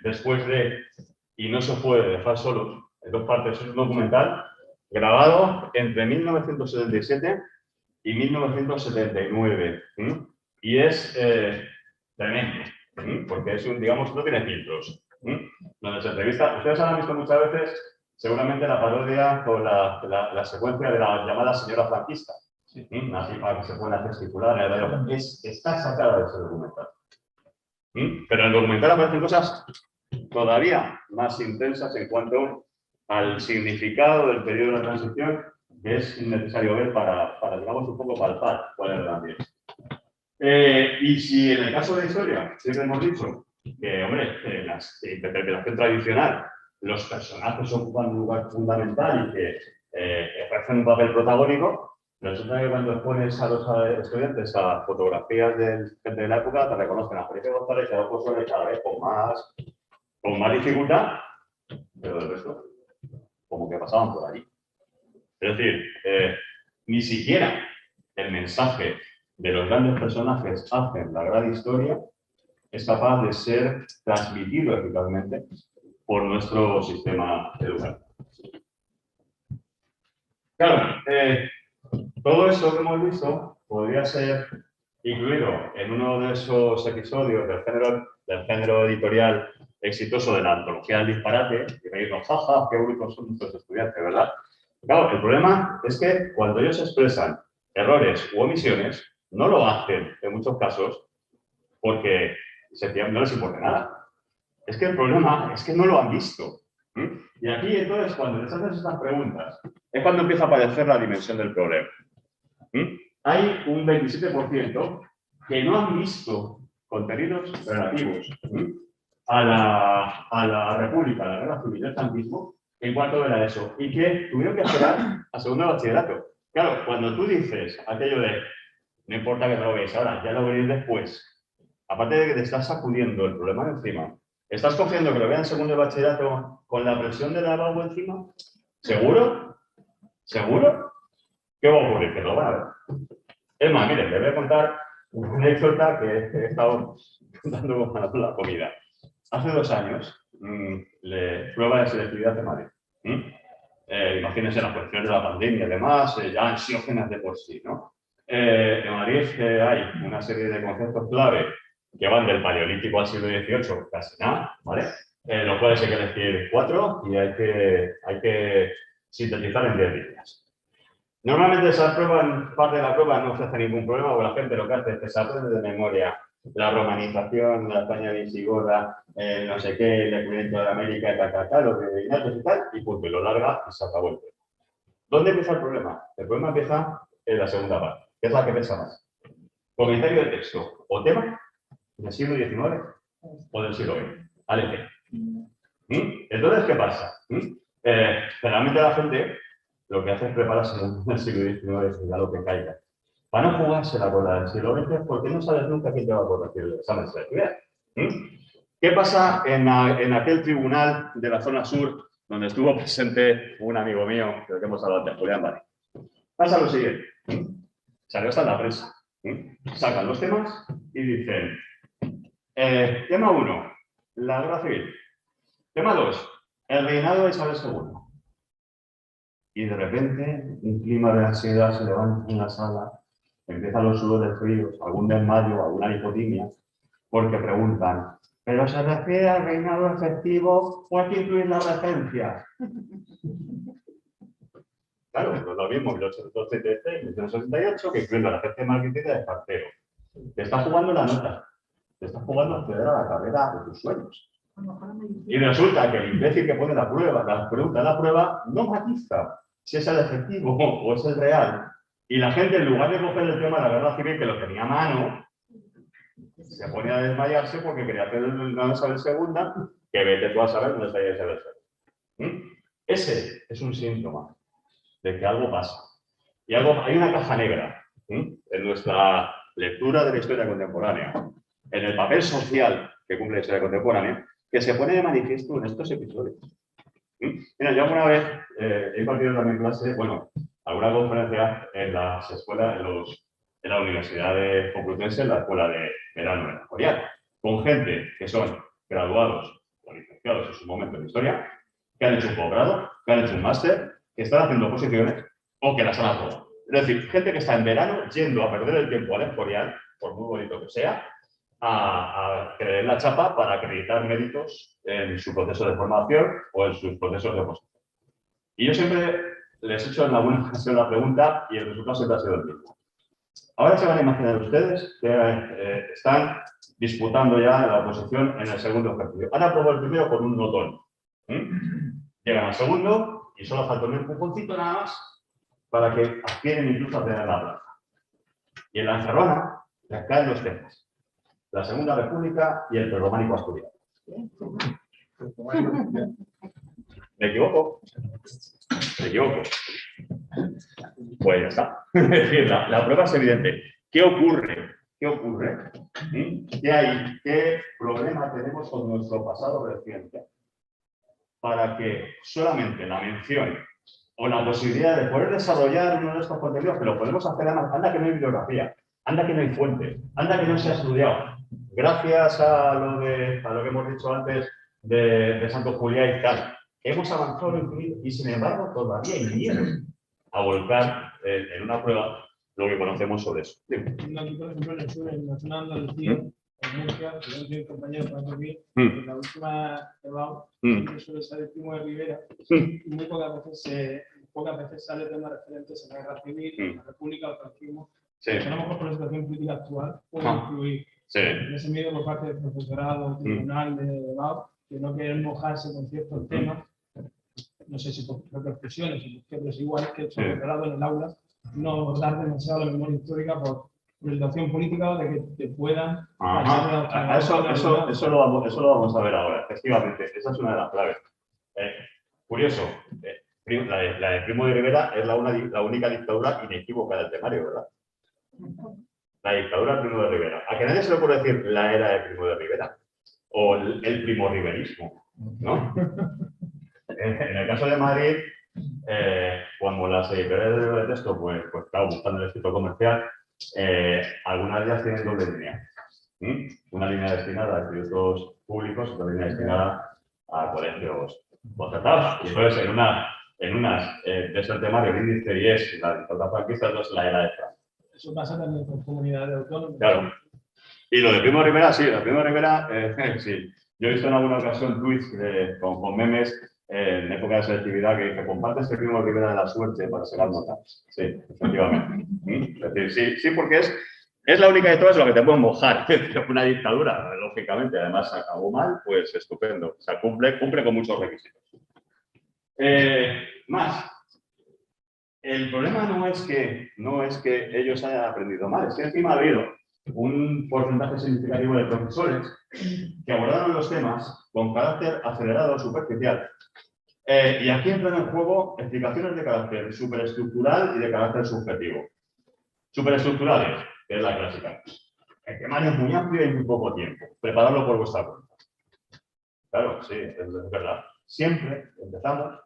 Después de y no se puede dejar solos, en dos partes. Es un documental grabado entre 1977 y 1979 y es tremendo. Porque es digamos, no tiene filtros. Donde se entrevista, ustedes han visto muchas veces, seguramente, la parodia con la secuencia de la llamada señora franquista. Una tipa que se pone a gesticular en el radio. Está sacada de ese documental. Pero en el documental aparecen cosas todavía más intensas en cuanto al significado del periodo de la transición, que es necesario ver para digamos, un poco palpar cuál es el ambiente. Y si en el caso de la historia, siempre hemos dicho que, hombre, en la interpretación tradicional, los personajes ocupan un lugar fundamental y que ejercen un papel protagónico, resulta que cuando expones a los estudiantes a fotografías de gente de la época, te reconocen a Felipe González y a Adolfo Suárez cada vez con más dificultad, pero del resto, como que pasaban por allí. Es decir, ni siquiera el mensaje de los grandes personajes hacen la gran historia es capaz de ser transmitido eficazmente por nuestro sistema educativo. Claro, todo eso que hemos visto podría ser incluido en uno de esos episodios del género editorial exitoso de la antología del disparate, y reírnos, jaja, qué únicos son nuestros estudiantes, ¿verdad? Claro, el problema es que cuando ellos expresan errores u omisiones, no lo hacen en muchos casos porque no les importa nada. Es que el problema es que no lo han visto. Y aquí, entonces, cuando les haces estas preguntas, es cuando empieza a aparecer la dimensión del problema. Hay un 27% que no han visto contenidos relativos a la República, a la Guerra Civil, el franquismo, en cuanto era eso, y que tuvieron que esperar a segundo de bachillerato. Claro, cuando tú dices aquello de no importa que no lo veáis ahora, ya lo veréis después, aparte de que te estás sacudiendo el problema de encima, ¿estás confiando que lo vean en segundo de bachillerato con la presión de la lavabo encima? ¿Seguro? ¿Seguro? ¿Qué va a ocurrir? Que lo van a ver. Es más, miren, les voy a contar una anécdota que he estado contando con la comida. Hace 2 años, prueba de selectividad de Madrid. Imagínense las cuestiones de la pandemia y demás, ya ansiógenas de por sí, ¿no? En Madrid hay una serie de conceptos clave que van del Paleolítico al siglo XVIII, casi nada, ¿vale? Los cuales hay que elegir 4 y hay que sintetizar en 10 líneas. Normalmente parte de la prueba no ofrece ningún problema, porque la gente lo que hace es que se aprende de memoria la romanización de la España visigoda, no sé qué, el descubrimiento de América, lo que Ignacio y tal, y punto, y lo larga y se acabó el tema. ¿Dónde empieza el problema? El problema empieza en la segunda parte, que es la que pesa más. Comentario de texto o tema del siglo XIX o del siglo XX. al Entonces, ¿qué pasa? Generalmente la gente lo que hace es prepararse en el siglo XIX y a lo que caiga. Para no jugarse la cola del siglo XX, porque no sabes nunca quién te va a corregir el examen de selectividad. ¿Qué pasa en aquel tribunal de la zona sur donde estuvo presente un amigo mío, del que hemos hablado antes, Julián Bari? Pasa lo siguiente. Salió hasta en la prensa. Sacan los temas y dicen, tema 1, la guerra civil. Tema 2, el reinado de Isabel II. Y de repente, un clima de ansiedad se levanta en la sala, empiezan los sudores fríos, algún desmayo, alguna hipotimia, porque preguntan, ¿pero se refiere al reinado efectivo o hay que incluir la regencia? Claro, no es lo mismo 1873 y 1868 que incluir la regencia marquesita de Espartero. Te estás jugando la nota, te estás jugando a acceder a la carrera de tus sueños. Y resulta que el imbécil que pone la prueba, la pregunta de la prueba, no matiza si es el efectivo o es el real. Y la gente, en lugar de coger el tema de la guerra civil, que lo tenía a mano, se pone a desmayarse porque quería hacer el reinado de Isabel II, que vete tú a saber dónde está Isabel II. Ese es un síntoma de que algo pasa. Y hay una caja negra en nuestra lectura de la historia contemporánea, en el papel social que cumple la historia contemporánea, que se pone de manifiesto en estos episodios. Mira, yo alguna vez he impartido también clase, bueno, alguna conferencia en las escuelas, en la Universidad de Complutense, en la Escuela de Verano de la Escorial, con gente que son graduados o licenciados en su momento en historia, que han hecho un posgrado, que han hecho un máster, que están haciendo oposiciones o que las han aprobado. Es decir, gente que está en verano yendo a perder el tiempo al Escorial, por muy bonito que sea, a creer la chapa para acreditar méritos en su proceso de formación o en sus procesos de oposición. Y yo siempre les he hecho en alguna ocasión la pregunta y el resultado siempre ha sido el mismo. Ahora se van a imaginar ustedes que están disputando ya la oposición en el segundo ejercicio. Han aprobado el primero con un notón. Llegan al segundo y solo falta un empujoncito nada más para que aspiren incluso a tener la plaza. Y en la encerrona les caen los temas. La Segunda República y el prerrománico asturiano. ¿Me equivoco? Me equivoco. Pues ya está. Es decir, la prueba es evidente. ¿Qué ocurre? ¿Qué ocurre? ¿Qué hay? ¿Qué problema tenemos con nuestro pasado reciente para que solamente la mención o la posibilidad de poder desarrollar uno de estos contenidos, que lo podemos hacer además, anda que no hay bibliografía, anda que no hay fuente, anda que no se ha estudiado? Gracias a lo que hemos dicho antes de Santo Julián y tal, hemos avanzado y sin embargo todavía hay miedo a volcar en una prueba lo que conocemos sobre eso. Aquí, por ejemplo, en el sur, en la zona de Andalucía, en Murcia, que yo tengo un compañero para aquí, en la última EBAU, que suele salir Primo de Rivera, y muy pocas veces sale temas referentes a la guerra civil, la república, el franquismo. Sí. A lo mejor por la situación política actual puede influir en ese miedo por parte del profesorado, tribunal de EBAU, que no quieren mojarse con ciertos temas, no sé si por repercusiones, pero es igual que el profesorado en el aula, no dar demasiado la memoria histórica por la situación política de que te puedan... Eso lo vamos a ver ahora, efectivamente, esa es una de las claves. Curioso, la de Primo de Rivera es la única dictadura inequívoca del temario, ¿verdad? La dictadura de Primo de Rivera. A que nadie se le puede decir la era de Primo de Rivera o el primorriverismo, ¿no? En el caso de Madrid, cuando las editoriales de texto, pues claro, buscando el escrito comercial, algunas de ellas tienen doble línea. Una línea destinada a institutos públicos y otra línea destinada a colegios concertados. Y entonces, en unas de ese temario, el índice 10, la dictadura franquista, entonces la era de Francia. Eso pasa también con comunidades autónomas. Claro. Y lo de Primo de Rivera, sí, lo de Primo de Rivera, sí. Yo he visto en alguna ocasión tweets con memes en época de selectividad que dice, comparte este Primo de Rivera de la suerte para sacar notas. Sí, efectivamente. Es decir, sí, porque es la única de todas lo que te pueden mojar. Una dictadura, lógicamente, además acabó mal, pues estupendo. O sea, cumple con muchos requisitos. Más. El problema no es que ellos hayan aprendido mal, es que encima ha habido un porcentaje significativo de profesores que abordaron los temas con carácter acelerado o superficial. Y aquí entran en juego explicaciones de carácter superestructural y de carácter subjetivo. Superestructurales, que es la clásica. El temario es muy amplio y muy poco tiempo. Preparadlo por vuestra cuenta. Claro, sí, es verdad. Siempre empezamos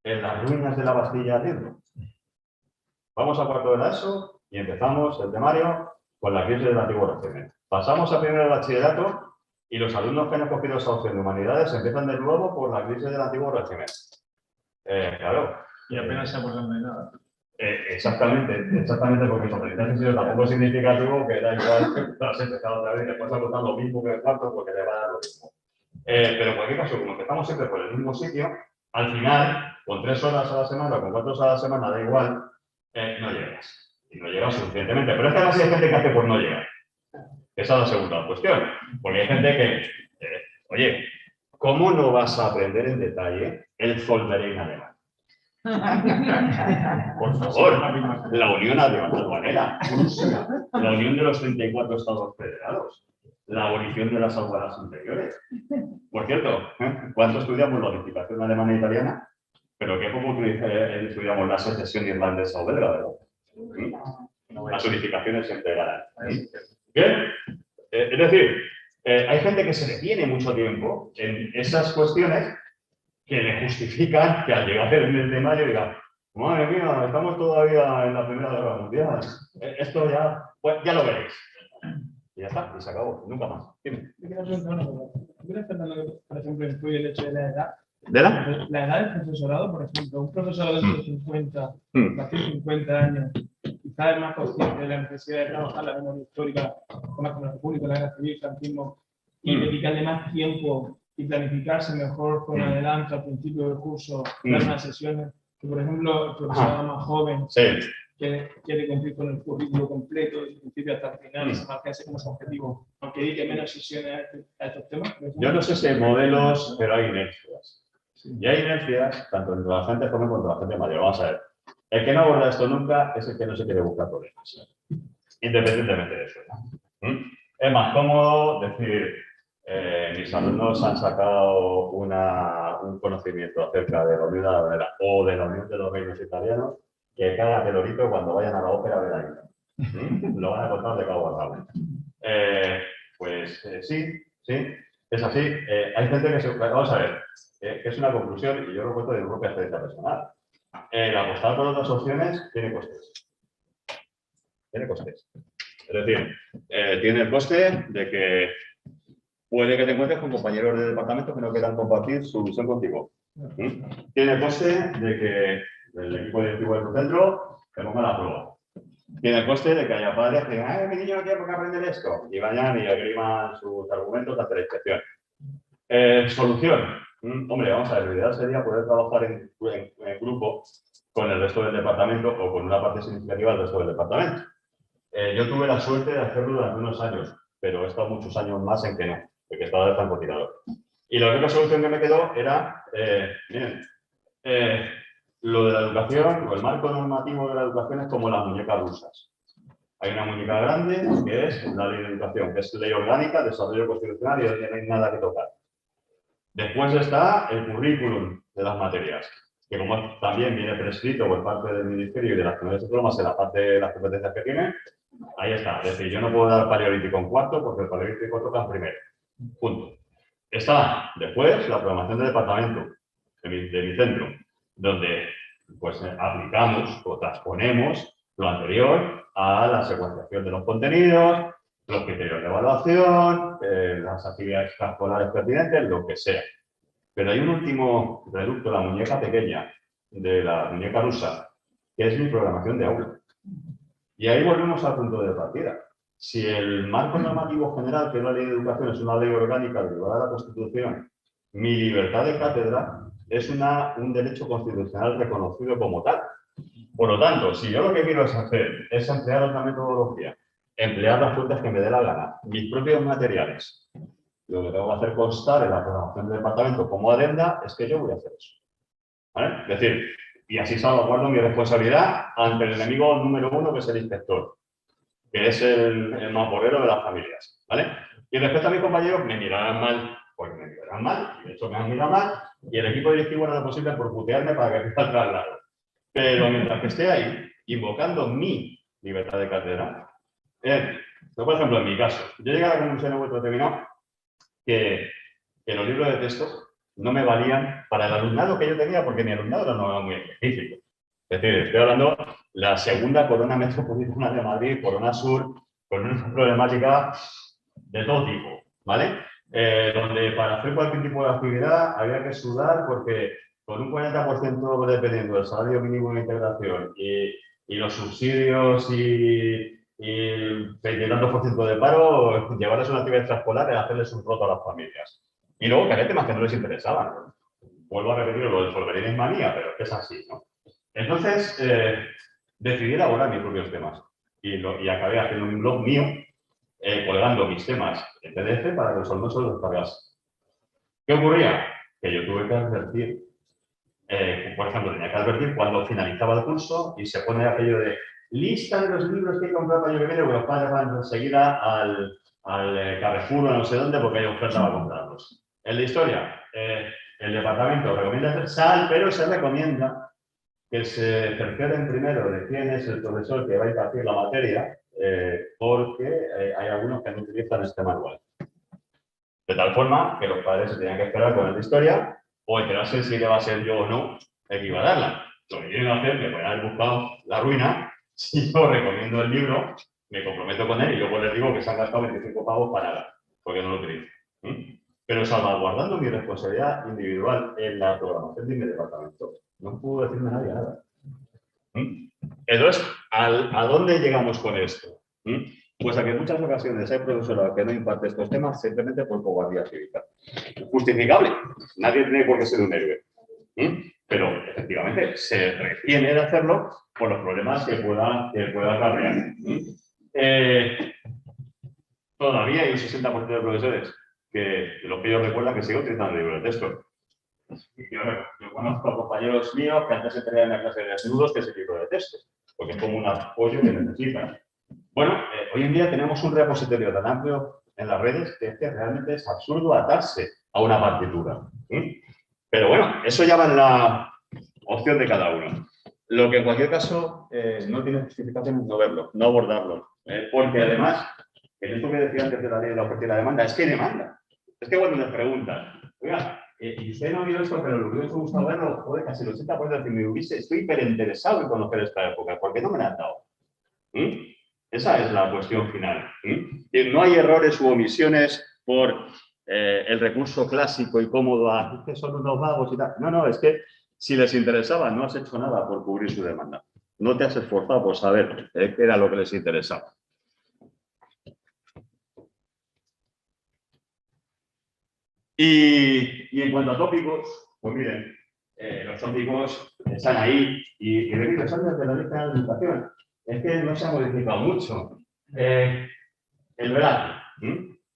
en las ruinas de la Bastilla ardiendo. Vamos a cuarto de la ESO y empezamos el temario con la crisis del antiguo régimen. Pasamos a primero de bachillerato y los alumnos que han escogido esa opción de humanidades empiezan de nuevo por la crisis del antiguo régimen. Claro. Y apenas se acuerdan de nada. Exactamente, porque su aprendizaje ha sido tampoco significativo que da igual que has empezado otra vez y después a contar lo mismo que el cuarto porque te va a dar lo mismo. Pero en cualquier caso, como empezamos siempre por el mismo sitio, al final, con 3 horas a la semana o con 4 horas a la semana, da igual, no llegas. Y no llegas suficientemente. Pero es que además hay gente que hace por no llegar. Esa es la segunda cuestión. Porque hay gente que, oye, ¿cómo no vas a aprender en detalle el Zollverein alemán? Por favor, la Unión Aduanera, Rusia, la unión de los 34 Estados Federados, la abolición de las aduanas interiores. Por cierto, ¿cuánto estudiamos la unificación alemana e italiana? Pero qué poco estudiamos la secesión irlandesa o belga, ¿verdad? Las unificaciones siempre ganan. Bien, es decir, hay gente que se detiene mucho tiempo en esas cuestiones que le justifican que al llegar en el temario diga, madre mía, estamos todavía en la Primera Guerra Mundial. Esto ya, pues ya lo veréis. Y ya está, y se acabó, nunca más. Dime. Por ejemplo, influye el hecho de la edad. ¿De la? La edad del profesorado, por ejemplo, un profesorado de 50, casi 50 años, quizás es más consciente de la necesidad de trabajar la memoria histórica, con la República, la Guerra Civil, el franquismo, y dedicarle más tiempo y planificarse mejor con adelanto al principio del curso, dar unas sesiones, que por ejemplo el profesorado más joven que quiere cumplir con el currículo completo desde el principio hasta el final y se marca ese como su objetivo, aunque dedique menos sesiones a estos temas. Yo no sé si hay modelos, pero hay inercias. Y hay inercias tanto entre la gente joven como entre la gente mayor. Vamos a ver. El que no aborda esto nunca es el que no se quiere buscar problemas. Independientemente de eso. Es más cómodo decir, mis alumnos han sacado un conocimiento acerca de la Unión Aduanera o de la Unión de los Reinos Italianos, que caga de lorito cuando vayan a la ópera a ver ahí. Lo van a contar de cabo a cabo. Pues sí, es así. Hay gente que se... Vamos a ver, que es una conclusión, y yo lo cuento de mi propia experiencia personal. El apostar por otras opciones tiene costes. Tiene costes. Es decir, tiene el coste de que puede que te encuentres con compañeros de departamento que no quieran compartir su visión contigo. Tiene el coste de que el equipo directivo de tu centro te ponga la prueba. Tiene el coste de que haya padres que digan, ¡ay, mi niño no quiere por qué aprender esto! Y vayan y agriman sus argumentos ante la inspección. Solución. Hombre, vamos a ver, la idea sería poder trabajar en grupo con el resto del departamento o con una parte significativa del resto del departamento. Yo tuve la suerte de hacerlo durante unos años, pero he estado muchos años más en que no, porque estaba de francotirador. Y la única solución que me quedó era, miren, lo de la educación, o el marco normativo de la educación es como las muñecas rusas. Hay una muñeca grande, que es la ley de educación, que es ley orgánica, desarrollo constitucional y donde no hay nada que tocar. Después está el currículum de las materias, que como también viene prescrito por parte del Ministerio y de las comunidades autónomas en la parte de las competencias que tiene, ahí está. Es decir, yo no puedo dar paleolítico en cuarto porque el paleolítico toca en primero. Punto. Está después la programación del departamento, de mi centro, donde pues aplicamos o transponemos lo anterior a la secuenciación de los contenidos, los criterios de evaluación, las actividades extraescolares pertinentes, lo que sea. Pero hay un último reducto, la muñeca pequeña, de la muñeca rusa, que es mi programación de aula. Y ahí volvemos al punto de partida. Si el marco normativo general, que es la ley de educación, es una ley orgánica derivada de la Constitución, mi libertad de cátedra es un derecho constitucional reconocido como tal. Por lo tanto, si yo lo que quiero hacer es emplear otra metodología, emplear las fuentes que me dé la gana, mis propios materiales, lo que tengo que hacer constar en la programación del departamento como adenda es que yo voy a hacer eso. ¿Vale? Es decir, y así salvaguardo mi responsabilidad ante el enemigo número 1, que es el inspector. que es el mamporrero de las familias, ¿vale? Y respecto a mis compañeros, me mirarán mal, porque me mirarán mal, y de hecho me han mirado mal, y el equipo directivo hará lo posible por putearme para que esté al traslado. Pero mientras que esté ahí, invocando mi libertad de cátedra, por ejemplo, en mi caso, yo llegué a la conclusión en un momento determinado que los libros de texto no me valían para el alumnado que yo tenía, porque mi alumnado no era muy específico. Es decir, estoy hablando de la segunda corona metropolitana de Madrid, corona sur, con una problemática de todo tipo, ¿vale? Donde para hacer cualquier tipo de actividad había que sudar porque con un 40% dependiendo del salario mínimo de integración y los subsidios y el 20 y tantos por ciento de paro, llevarles una actividad extraescolar era hacerles un roto a las familias. Y luego que había temas que no les interesaban. Vuelvo a repetir lo del Solverín es manía, pero es que es así, ¿no? Entonces, decidí elaborar mis propios temas y acabé haciendo un blog mío, colgando mis temas en PDF para que los alumnos se los descargasen. ¿Qué ocurría? Que yo tuve que advertir, por ejemplo, tenía que advertir cuando finalizaba el curso y se pone aquello de lista de los libros que hay que comprar para el año que viene, porque los padres van enseguida al Carrefour o no sé dónde porque hay oferta para comprarlos. En la historia, el departamento recomienda hacer sal, pero se recomienda que se cercieren primero de quién es el profesor que va a impartir la materia, porque hay algunos que no utilizan este manual. De tal forma que los padres se tenían que esperar con el de historia o enterarse si le va a ser yo o no el que iba a darla. Lo que tienen que hacer, me pueden haber buscado la ruina, si yo recomiendo el libro, me comprometo con él y luego les digo que se han gastado 25 pavos para nada, porque no lo utilizo. Pero salvaguardando mi responsabilidad individual en la programación de mi departamento, no pudo decirme nadie nada. Entonces, ¿a dónde llegamos con esto? Pues a que en muchas ocasiones hay profesorado que no imparte estos temas simplemente por cobardía cívica. Justificable. Nadie tiene por qué ser un héroe. Pero efectivamente se retiene de hacerlo por los problemas que pueda acarrear. Todavía hay un 60% de profesores que lo que ellos recuerdan que siguen utilizando libros de texto. Yo conozco compañeros míos que antes se tenían en la clase de desnudos que es el libro de texto, porque es como un apoyo que necesitan. Bueno, hoy en día tenemos un repositorio tan amplio en las redes que realmente es absurdo atarse a una partitura. Pero bueno, eso ya va en la opción de cada uno. Lo que en cualquier caso no tiene justificación no verlo, no abordarlo. Porque además, en esto que decía antes de la ley de la oferta y la demanda, es que hay demanda. Es que cuando les preguntan, oiga, y usted no ha oído esto, pero lo que hubiese gustado verlo, joder, casi el 80% de me hubiese, estoy hiperinteresado en conocer esta época, ¿por qué no me la han dado? Esa es la cuestión final. No hay errores u omisiones por el recurso clásico y cómodo a que son unos vagos y tal. No, es que si les interesaba, no has hecho nada por cubrir su demanda. No te has esforzado por saber qué era lo que les interesaba. Y en cuanto a tópicos, pues miren, los tópicos están ahí y repito, son desde la lista de educación. Es que no se ha modificado mucho. El relato.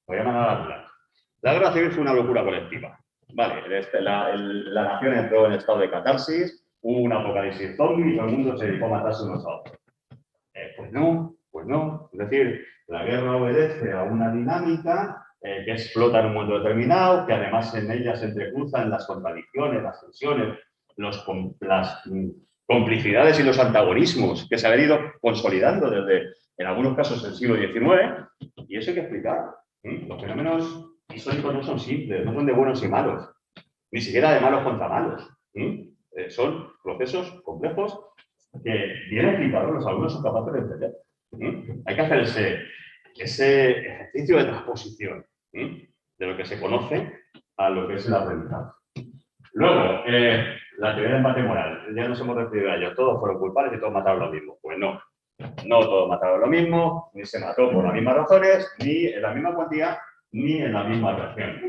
Voy a mandar al relato. La guerra civil fue una locura colectiva. Vale, la nación entró en estado de catarsis, hubo un apocalipsis zombie y todo el mundo se dedicó a matarse unos a otros. Pues no. Es decir, la guerra obedece a una dinámica que explota en un momento determinado, que además en ella se entrecruzan las contradicciones, las tensiones, las complicidades y los antagonismos que se han ido consolidando desde, en algunos casos, el siglo XIX, y eso hay que explicar. Los fenómenos históricos no son simples, no son de buenos y malos, ni siquiera de malos contra malos. Son procesos complejos que bien explicados los alumnos son capaces de entender. Hay que hacer ese ejercicio de transposición de lo que se conoce a lo que es el aprendizaje. Luego, la teoría de empate moral. Ya nos hemos referido a ello. Todos fueron culpables y todos mataron lo mismo. Pues no. No todos mataron lo mismo, ni se mató por las mismas razones, ni en la misma cuantía, ni en la misma reacción.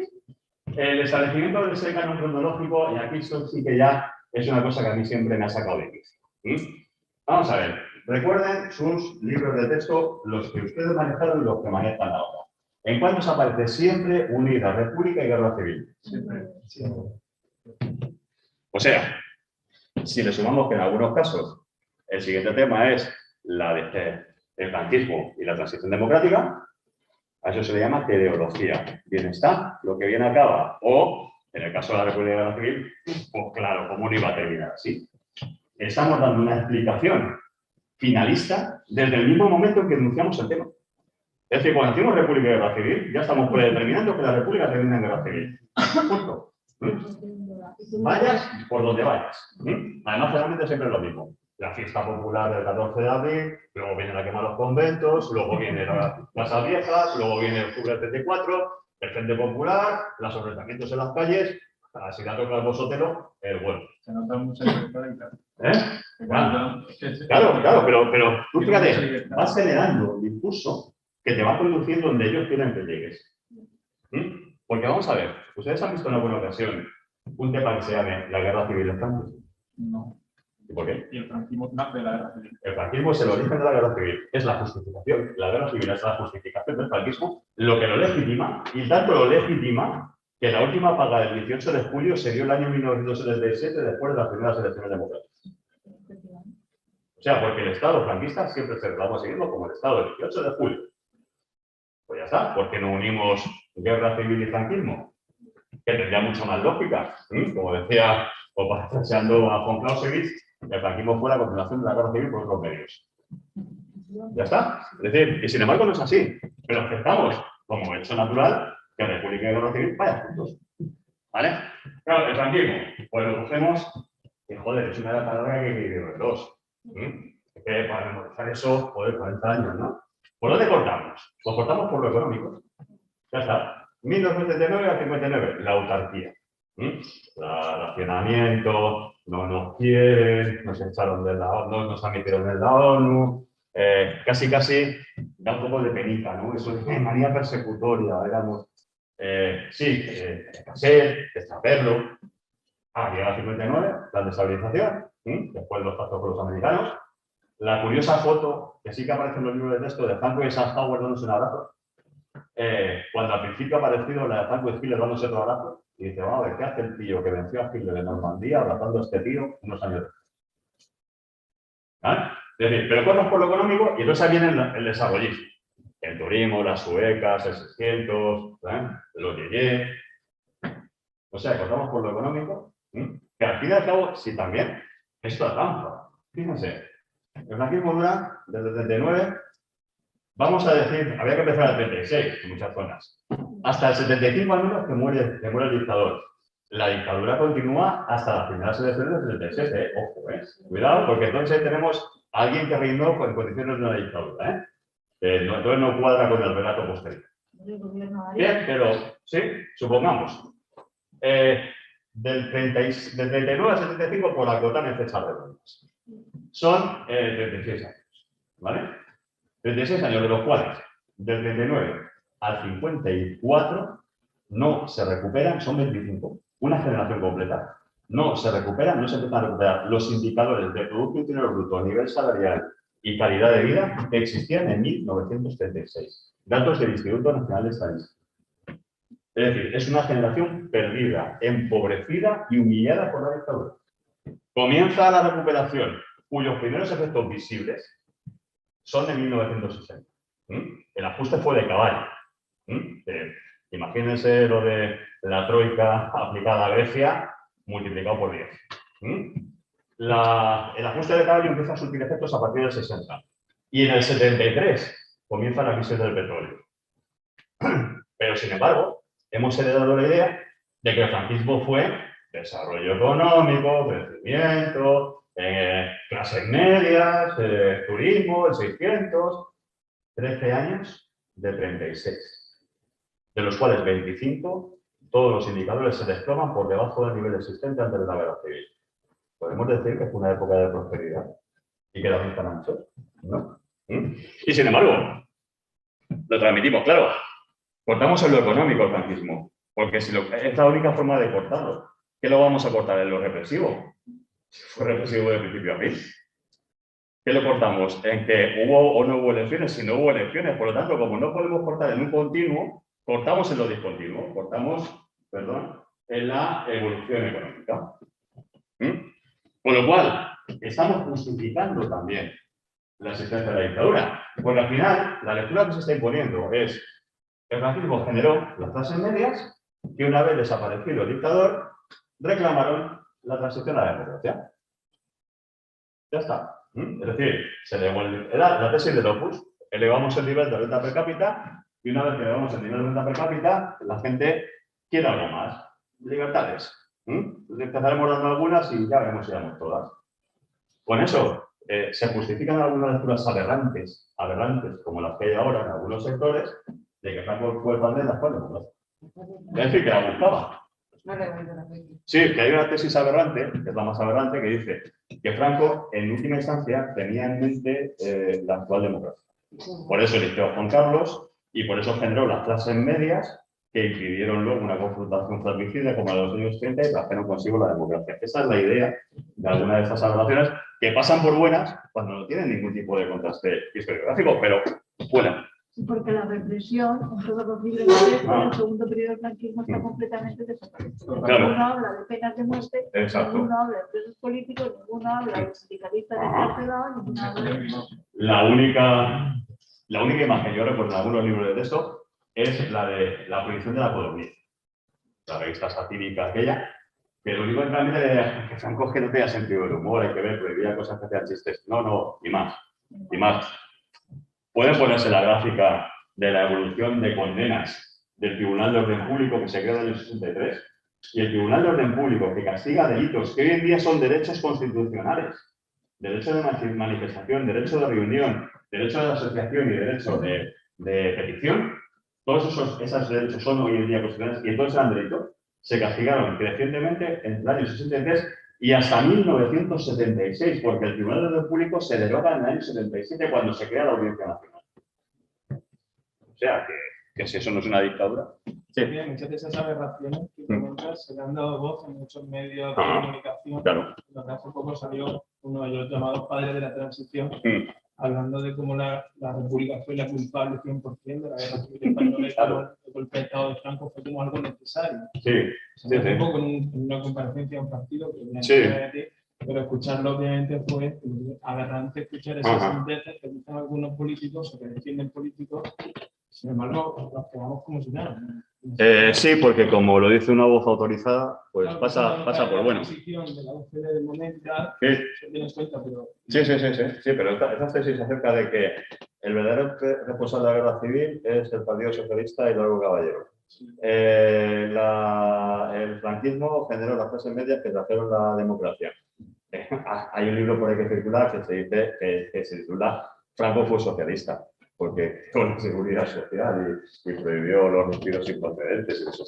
El establecimiento de ese canon cronológico, y aquí esto sí que ya es una cosa que a mí siempre me ha sacado de quicio. Vamos a ver. Recuerden sus libros de texto, los que ustedes manejaron y los que manejan ahora. ¿En cuántos aparece siempre unida república y guerra civil? Siempre. O sea, si le sumamos que en algunos casos el siguiente tema es la el franquismo y la transición democrática, a eso se le llama teleología. Bienestar, lo que bien acaba. O, en el caso de la República de Guerra Civil, pues claro, ¿cómo no iba a terminar así? Estamos dando una explicación finalista desde el mismo momento en que denunciamos el tema. Es decir, cuando decimos República de Guerra Civil, ya estamos predeterminando que la República termina en Guerra Civil. Punto. Vayas por donde vayas. Además, realmente siempre es lo mismo. La fiesta popular del 14 de abril, luego viene la quema de los conventos, luego viene las casas viejas, luego viene el octubre del 34, el Frente Popular, los enfrentamientos en las calles, así le ha tocado al Bosotelo el bueno. Se nota mucha libertad y tal. Claro, pero tú fíjate, vas generando un discurso que te va conduciendo donde ellos quieren que llegues. Porque vamos a ver, ¿ustedes han visto en alguna ocasión un tema que se llame la Guerra Civil en Francia? No. ¿Y por qué? Y el franquismo nace de la guerra civil. El franquismo es el origen de la Guerra Civil, es la justificación. La Guerra Civil es la justificación del franquismo, lo que lo legitima, y tanto lo legitima que la última paga del 18 de julio se dio el año 1977 después de las primeras elecciones democráticas. O sea, porque el Estado franquista siempre se lo vamos siguiendo como el Estado del 18 de julio. Pues ya está, ¿por qué no unimos Guerra Civil y franquismo? Que tendría mucha más lógica. Como decía, o parafraseando a Juan Clausewitz, el franquismo fue la continuación de la Guerra Civil por otros medios. Ya está. Es decir, y sin embargo no es así. Pero aceptamos como hecho natural que República y Guerra Civil vayan juntos. ¿Vale? Claro, el franquismo, pues lo cogemos y joder, es una edad tan larga que hay que dividirlo en dos. Es que para memorizar eso, joder, 40 años, ¿no? ¿Por dónde cortamos? Pues cortamos por lo económico. Ya está. 1979 a 59, la autarquía. El racionamiento, no nos quieren, nos echaron de la ONU, no nos admitieron en la ONU. Casi da un poco de penita, ¿no? Eso es manía persecutoria, éramos. Escasez, extraperlo. Llega a 59, plan de estabilización, después los pactos con los americanos. La curiosa foto, que sí que aparece en los libros de texto, de Franco y Eisenhower dándose un abrazo, cuando al principio ha aparecido la de Franco y Hitler dándose otro abrazo, y dice, vamos a ver, ¿qué hace el tío que venció a Hitler en Normandía abrazando a este tío unos años después? ¿Vale? Es decir, pero cortas por lo económico y entonces ahí viene el desarrollismo. El turismo, las suecas, el 600, los yeye. O sea, cortamos por lo económico, que al fin y al cabo, sí también, esto es trampa. Fíjense, el franquismo dura desde el 39, vamos a decir, había que empezar al 36 en muchas zonas. Hasta el 75 al menos que muere el dictador. La dictadura continúa hasta las primeras elecciones del 76, ojo, cuidado, porque entonces tenemos a alguien que reinó en condiciones de una dictadura, entonces no cuadra con el relato posterior. Bien, pero sí, supongamos. Del 39 al 75 por acotar en fechas redondas. Son 36 años, ¿vale? 36 años, de los cuales del 39 al 54 no se recuperan, son 25. Una generación completa. No se recuperan, no se empiezan a recuperar los indicadores de Producto Interior Bruto, nivel salarial y calidad de vida que existían en 1936. Datos del Instituto Nacional de Estadística. Es decir, es una generación perdida, empobrecida y humillada por la dictadura. Comienza la recuperación, cuyos primeros efectos visibles son de 1960. El ajuste fue de caballo. Imagínense lo de la troika aplicada a Grecia multiplicado por 10. El ajuste de caballo empieza a surtir efectos a partir del 60. Y en el 73 comienza la crisis del petróleo. Pero, sin embargo, hemos heredado la idea de que el franquismo fue desarrollo económico, crecimiento, clases medias, turismo, el 600, 13 años de 36, de los cuales 25, todos los indicadores se desploman por debajo del nivel existente antes de la guerra civil. Podemos decir que fue una época de prosperidad y que la vista ancho, ¿no? Y sin embargo, lo transmitimos, claro. Cortamos en lo económico el franquismo, porque si es la única forma de cortarlo. ¿Qué lo vamos a cortar? En lo represivo. Fue represivo de principio a fin. ¿Qué lo cortamos? En que hubo o no hubo elecciones. Si no hubo elecciones, por lo tanto, como no podemos cortar en un continuo, cortamos en lo discontinuo. Cortamos, en la evolución económica. Con lo cual, estamos justificando también la existencia de la dictadura. Porque al final, la lectura que se está imponiendo es el franquismo generó las clases medias que una vez desaparecido el dictador, reclamaron la transición a la democracia. Ya está. Es decir, se devuelve, era la tesis del Opus, elevamos el nivel de renta per cápita y una vez que elevamos el nivel de renta per cápita, la gente quiere algo más. Libertades. Empezaremos dando algunas y ya veremos si damos todas. Con eso se justifican algunas lecturas aberrantes, como las que hay ahora en algunos sectores, de que Franco fue el padre de la democracia. Es decir, que la buscaba. Sí, que hay una tesis aberrante, que es la más aberrante, que dice que Franco, en última instancia, tenía en mente la actual democracia. Por eso eligió a Juan Carlos y por eso generó las clases medias que impidieron luego una confrontación fratricida como la de los años 30 y trajeron consigo la democracia. Esa es la idea de algunas de estas aberraciones que pasan por buenas cuando no tienen ningún tipo de contraste historiográfico, pero vuelan. Porque la represión en todos los libros de el segundo periodo del franquismo está completamente desaparecido. Claro. Ninguno habla de penas de muerte, Exacto. ninguno habla de presos políticos, ninguno habla de sindicalistas encarcelados, ninguno habla de... La única imagen que yo recuerdo en algunos libros de texto es la de la prohibición de la codorniz, la revista satírica aquella, que lo único que que Franco que no tenía sentido del humor, hay que ver, prohibía cosas que hacían chistes. No, ni más. Pueden ponerse la gráfica de la evolución de condenas del Tribunal de Orden Público que se creó en el año 63 y el Tribunal de Orden Público que castiga delitos que hoy en día son derechos constitucionales, derecho de manifestación, derecho de reunión, derecho de asociación y derecho de petición. Todos esos derechos son hoy en día constitucionales y entonces eran delitos. Se castigaron crecientemente entre el año 63 y hasta 1976, porque el Tribunal de Orden Público se deroga en el año 77 cuando se crea la Audiencia Nacional. O sea, que si eso no es una dictadura. Sí. Muchas de esas aberraciones que comentas se le han dado voz en muchos medios de comunicación. Claro. Hace poco salió uno de los llamados padres de la transición, hablando de cómo la República fue la culpable 100% de la guerra civil española y cómo el golpe de Estado de Franco fue como algo necesario. Un poco en una comparecencia a un partido que pero escucharlo obviamente fue aberrante escuchar esas sentencias que dicen algunos políticos o que defienden políticos. Sin embargo, los quedamos como si nada. Sí, porque como lo dice una voz autorizada, pues pasa por bueno. De la UCD del momento, se tiene en cuenta, pero... Sí, pero esta tesis acerca de que el verdadero responsable de la guerra civil es el Partido Socialista y Largo Caballero. El franquismo generó las clases medias que trajeron la democracia. Hay un libro por ahí que circula que se dice que se titula Franco fue socialista, porque con la seguridad social y prohibió los despidos improcedentes y eso.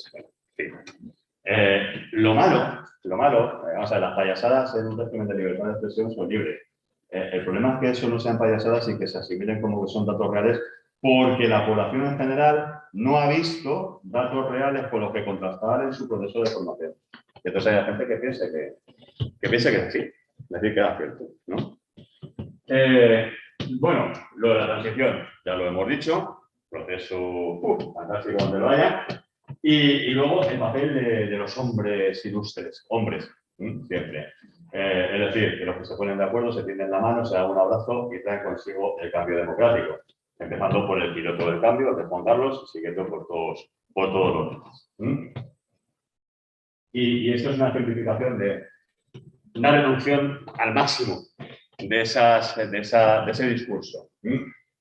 Lo malo, vamos a ver, las payasadas en un régimen de libertad de expresión son libres. El problema es que eso no sean payasadas y que se asimilen como que son datos reales, porque la población en general no ha visto datos reales con los que contrastar en su proceso de formación. Y entonces hay gente que piense que es así, es decir, que era cierto, ¿no? Bueno, lo de la transición, ya lo hemos dicho, proceso fantástico donde lo haya, y luego el papel de los hombres ilustres, hombres, siempre. Es decir, que los que se ponen de acuerdo se tienden la mano, se dan un abrazo y traen consigo el cambio democrático, empezando por el piloto del cambio, de Juan Carlos, y siguiendo por todos los demás. Y esto es una simplificación de una reducción al máximo de ese discurso.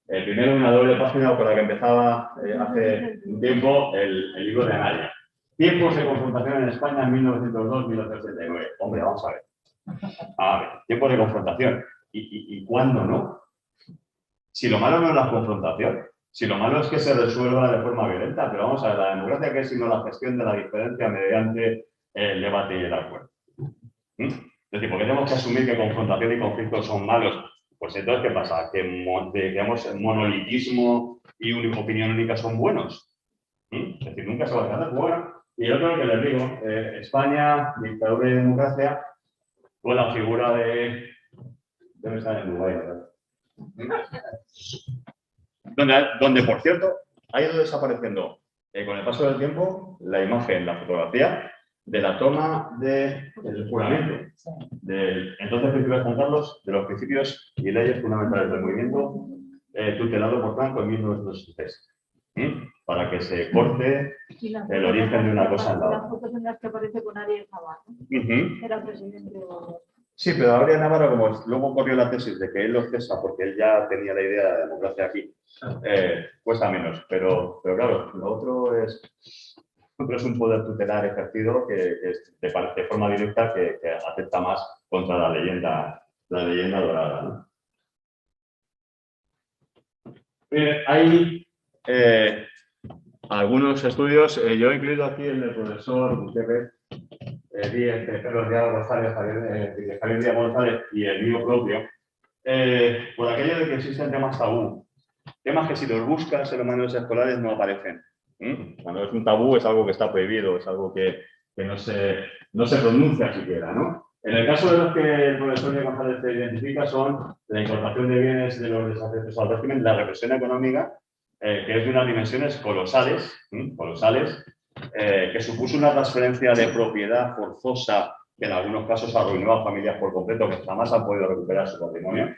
Primero una doble página con la que empezaba hace un tiempo el libro de Anaya. Tiempos de confrontación en España en 1902-1939. Hombre, vamos a ver. Tiempos de confrontación. ¿Y cuándo no? Si lo malo no es la confrontación, si lo malo es que se resuelva de forma violenta, pero vamos a ver, la democracia que es sino la gestión de la diferencia mediante el debate y el acuerdo. Es decir, ¿por qué tenemos que asumir que confrontación y conflicto son malos? Pues entonces, ¿qué pasa? Que digamos, monolitismo y opinión única son buenos. Es decir, nunca se va a alcanzar. Bueno, y el otro que les digo, España, dictadura y democracia, con la figura de... ¿Dónde está en Uruguay? Donde, por cierto, ha ido desapareciendo con el paso del tiempo la imagen, la fotografía de la toma del juramento del entonces príncipe Juan Carlos de los principios y leyes fundamentales del movimiento tutelado por Franco en 1963, para que se corte el origen de una cosa en la otra. Las fotos en las que aparece con Ariel Navarro, era presidente o... Sí, pero Ariel Navarro, como luego corrió la tesis de que él lo cesa porque él ya tenía la idea de la democracia aquí, cuesta menos. Pero claro, lo otro es un poder tutelar ejercido que de forma directa que afecta más contra la leyenda dorada, ¿no? Hay algunos estudios, yo he incluido aquí el del profesor Gutiérrez Díez, Pedro Díaz González, Javier Díaz González y el mío propio, por aquello de que existen temas tabú, temas que si los buscas en los manuales escolares no aparecen. Cuando es un tabú es algo que está prohibido, es algo que no se pronuncia siquiera, ¿no? En el caso de los que el profesor Díaz González se identifica son la importación de bienes de los desafectos al régimen, la represión económica, que es de unas dimensiones colosales, que supuso una transferencia de propiedad forzosa que en algunos casos arruinó a familias por completo que jamás han podido recuperar su patrimonio.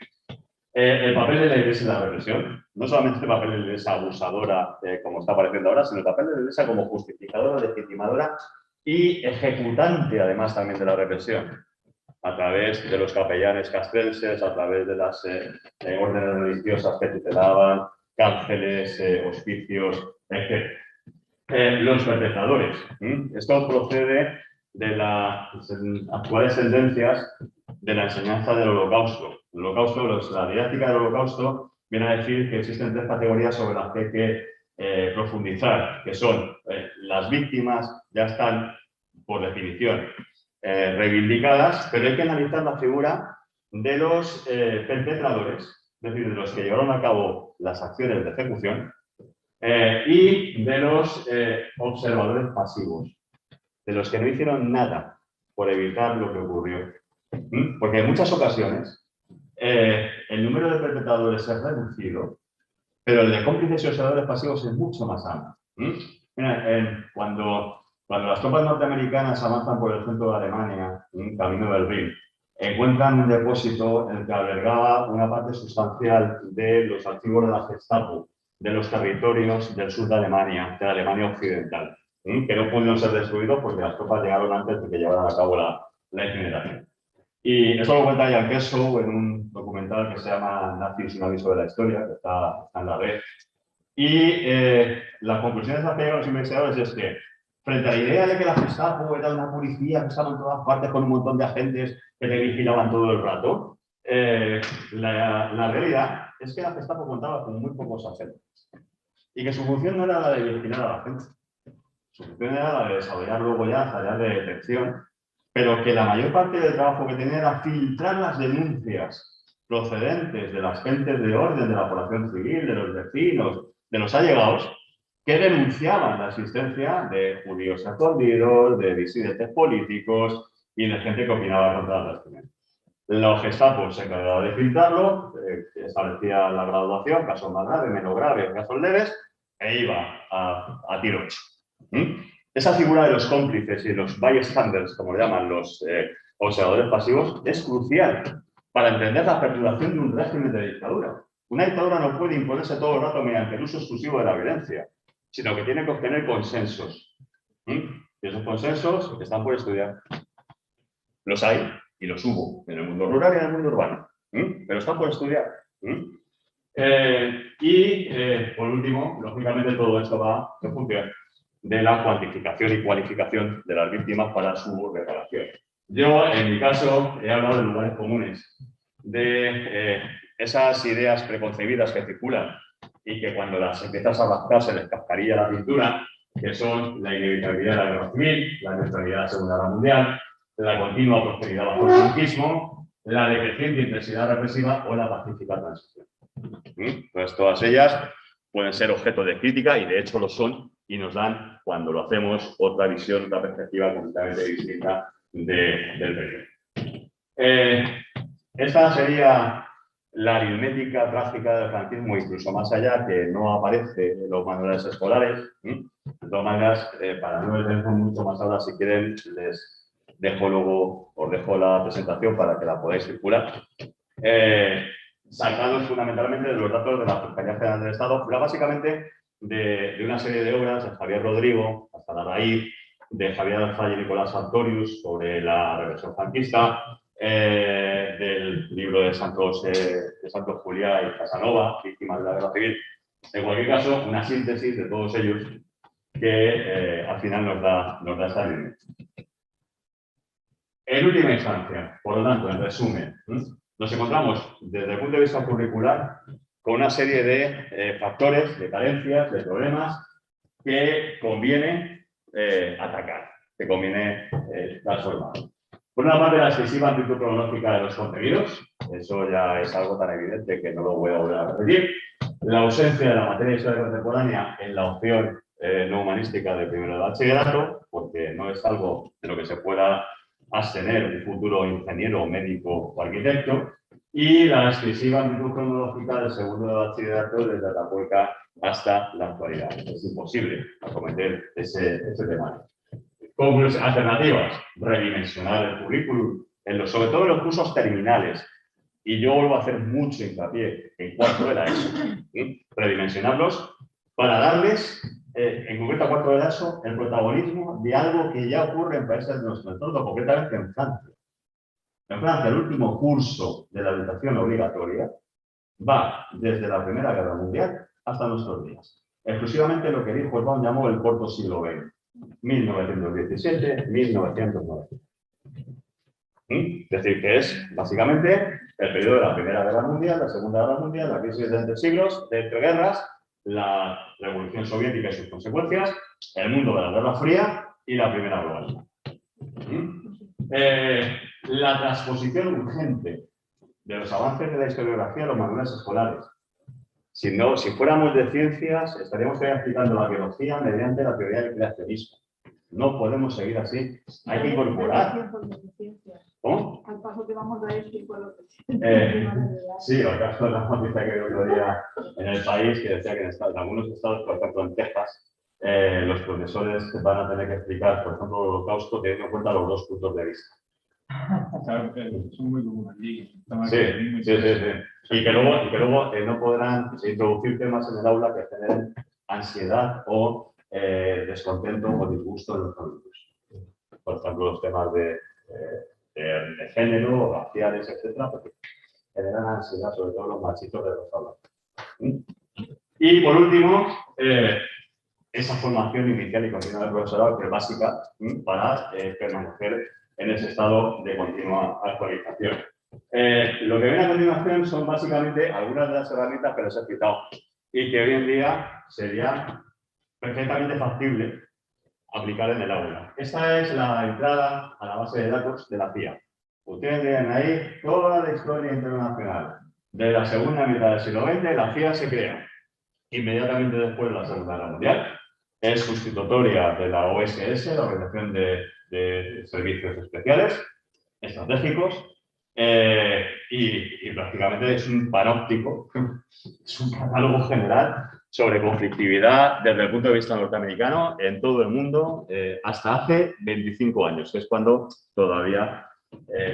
El papel de la Iglesia en la represión, no solamente el papel de la Iglesia abusadora, como está apareciendo ahora, sino el papel de la Iglesia como justificadora, legitimadora y ejecutante, además, también de la represión, a través de los capellanes castrenses, a través de las órdenes religiosas que tutelaban, cárceles, hospicios, etc. Los perpetradores. Esto procede de las actuales tendencias de la enseñanza del Holocausto. El Holocausto, la didáctica del Holocausto viene a decir que existen 3 categorías sobre las que hay que profundizar, que son las víctimas, ya están por definición reivindicadas, pero hay que analizar la figura de los perpetradores, es decir, de los que llevaron a cabo las acciones de ejecución, y de los observadores pasivos, de los que no hicieron nada por evitar lo que ocurrió. Porque en muchas ocasiones el número de perpetradores es reducido, pero el de cómplices y observadores pasivos es mucho más amplio. Mira, cuando las tropas norteamericanas avanzan por el centro de Alemania, camino del Rin, encuentran un depósito en el que albergaba una parte sustancial de los archivos de la Gestapo, de los territorios del sur de Alemania, de la Alemania occidental, que no pudieron ser destruidos porque las tropas llegaron antes de que llevaran a cabo la incineración. Y eso lo cuenta Jan Kershaw en un documental que se llama Nazis, un aviso de la historia, que está en la red. Y las conclusiones que llegan los investigadores es que, frente a la idea de que la Gestapo era una policía que estaba en todas partes con un montón de agentes que le vigilaban todo el rato, la realidad es que la Gestapo contaba con muy pocos agentes. Y que su función no era la de vigilar a la gente. Su función era la de desarrollar luego ya tareas de detección, pero que la mayor parte del trabajo que tenía era filtrar las denuncias procedentes de las gentes de orden, de la población civil, de los vecinos, de los allegados, que denunciaban la existencia de judíos escondidos, de disidentes políticos y de gente que opinaba contra el régimen. Los Gestapo se encargaban de filtrarlo, establecía la graduación, casos más graves, menos graves, casos leves, e iba a tiro hecho. Esa figura de los cómplices y los bystanders, como le llaman los observadores pasivos, es crucial para entender la perturbación de un régimen de dictadura. Una dictadura no puede imponerse todo el rato mediante el uso exclusivo de la violencia, sino que tiene que obtener consensos. Y esos consensos están por estudiar. Los hay y los hubo en el mundo rural y en el mundo urbano, pero están por estudiar. Por último, lógicamente todo esto va en función de la cuantificación y cualificación de las víctimas para su reparación. Yo, en mi caso, he hablado de lugares comunes, de esas ideas preconcebidas que circulan y que cuando las empiezas a rascar se les cascarilla la pintura, que son la inevitabilidad de la guerra civil, la neutralidad de la Segunda Guerra Mundial, la continua prosperidad bajo el franquismo, la decreciente intensidad represiva o la pacífica transición. Pues todas ellas pueden ser objeto de crítica y de hecho lo son y nos dan, cuando lo hacemos, otra visión, otra perspectiva completamente distinta del periodo. Esta sería la aritmética trágica del franquismo, incluso más allá, que no aparece en los manuales escolares. De todas maneras, para no detenernos mucho más ahora, si quieren, les dejo luego, os dejo la presentación para que la podáis circular. Sacados fundamentalmente de los datos de la Fiscalía General del Estado, pero básicamente de una serie de obras de Javier Rodrigo, hasta la raíz, de Javier Alfaya y Nicolás Sartorius sobre la reversión franquista, del libro de Santos Juliá y Casanova, Víctimas de la Guerra Civil. En cualquier caso, una síntesis de todos ellos que al final nos da esta línea. En última instancia, por lo tanto, en resumen, nos encontramos desde el punto de vista curricular con una serie de factores, de carencias, de problemas que conviene atacar, que conviene transformar. Por una parte, la excesiva amplitud cronológica de los contenidos, eso ya es algo tan evidente que no lo voy a volver a repetir. La ausencia de la materia de historia contemporánea en la opción no humanística de primero de bachillerato, porque no es algo de lo que se pueda abstener un futuro ingeniero, médico o arquitecto, y la excesiva amplitud cronológica del segundo de bachillerato desde Atapuerca hasta la actualidad. Es imposible acometer ese tema. Conclusiones alternativas, redimensionar el currículum, sobre todo en los cursos terminales. Y yo vuelvo a hacer mucho hincapié en cuarto de la ESO. Redimensionarlos para darles, en concreto a cuarto de la ESO, el protagonismo de algo que ya ocurre en países de nuestro entorno, concretamente en Francia. En Francia, el último curso de la educación obligatoria va desde la Primera Guerra Mundial hasta nuestros días. Exclusivamente lo que dijo Juan llamó el corto siglo XX. 1917-1990. Es decir, que es básicamente el periodo de la Primera Guerra Mundial, la Segunda Guerra Mundial, la crisis de entre siglos, de entreguerras, la Revolución Soviética y sus consecuencias, el mundo de la Guerra Fría y la Primera Global. La transposición urgente de los avances de la historiografía a los manuales escolares. Si fuéramos de ciencias, estaríamos explicando la biología mediante la teoría del creacionismo. No podemos seguir así. Hay que incorporar. ¿Cómo? Al paso que vamos a esto y por lo que sí, el caso de la noticia que vi otro día en El País, que decía que en algunos estados, por ejemplo en Texas, los profesores van a tener que explicar, por ejemplo, el Holocausto teniendo en cuenta los dos puntos de vista. Claro, son muy comunes. Sí. Y que luego no podrán introducir temas en el aula que generen ansiedad o descontento o disgusto en los alumnos. Por ejemplo, los temas de género, raciales, etcétera, porque generan ansiedad, sobre todo los machitos de los aulas. Y por último, esa formación inicial y continua del profesorado, que es básica para permanecer en ese estado de continua actualización. Lo que viene a continuación son básicamente algunas de las herramientas que les he citado y que hoy en día sería perfectamente factible aplicar en el aula. Esta es la entrada a la base de datos de la CIA. Ustedes tienen ahí toda la historia internacional. De la segunda mitad del siglo XX, la CIA se crea inmediatamente después de la Segunda Guerra Mundial. Es sustitutoria de la OSS, la Organización de Servicios Especiales Estratégicos, y prácticamente es un panóptico, es un catálogo general sobre conflictividad desde el punto de vista norteamericano en todo el mundo hasta hace 25 años, que es cuando todavía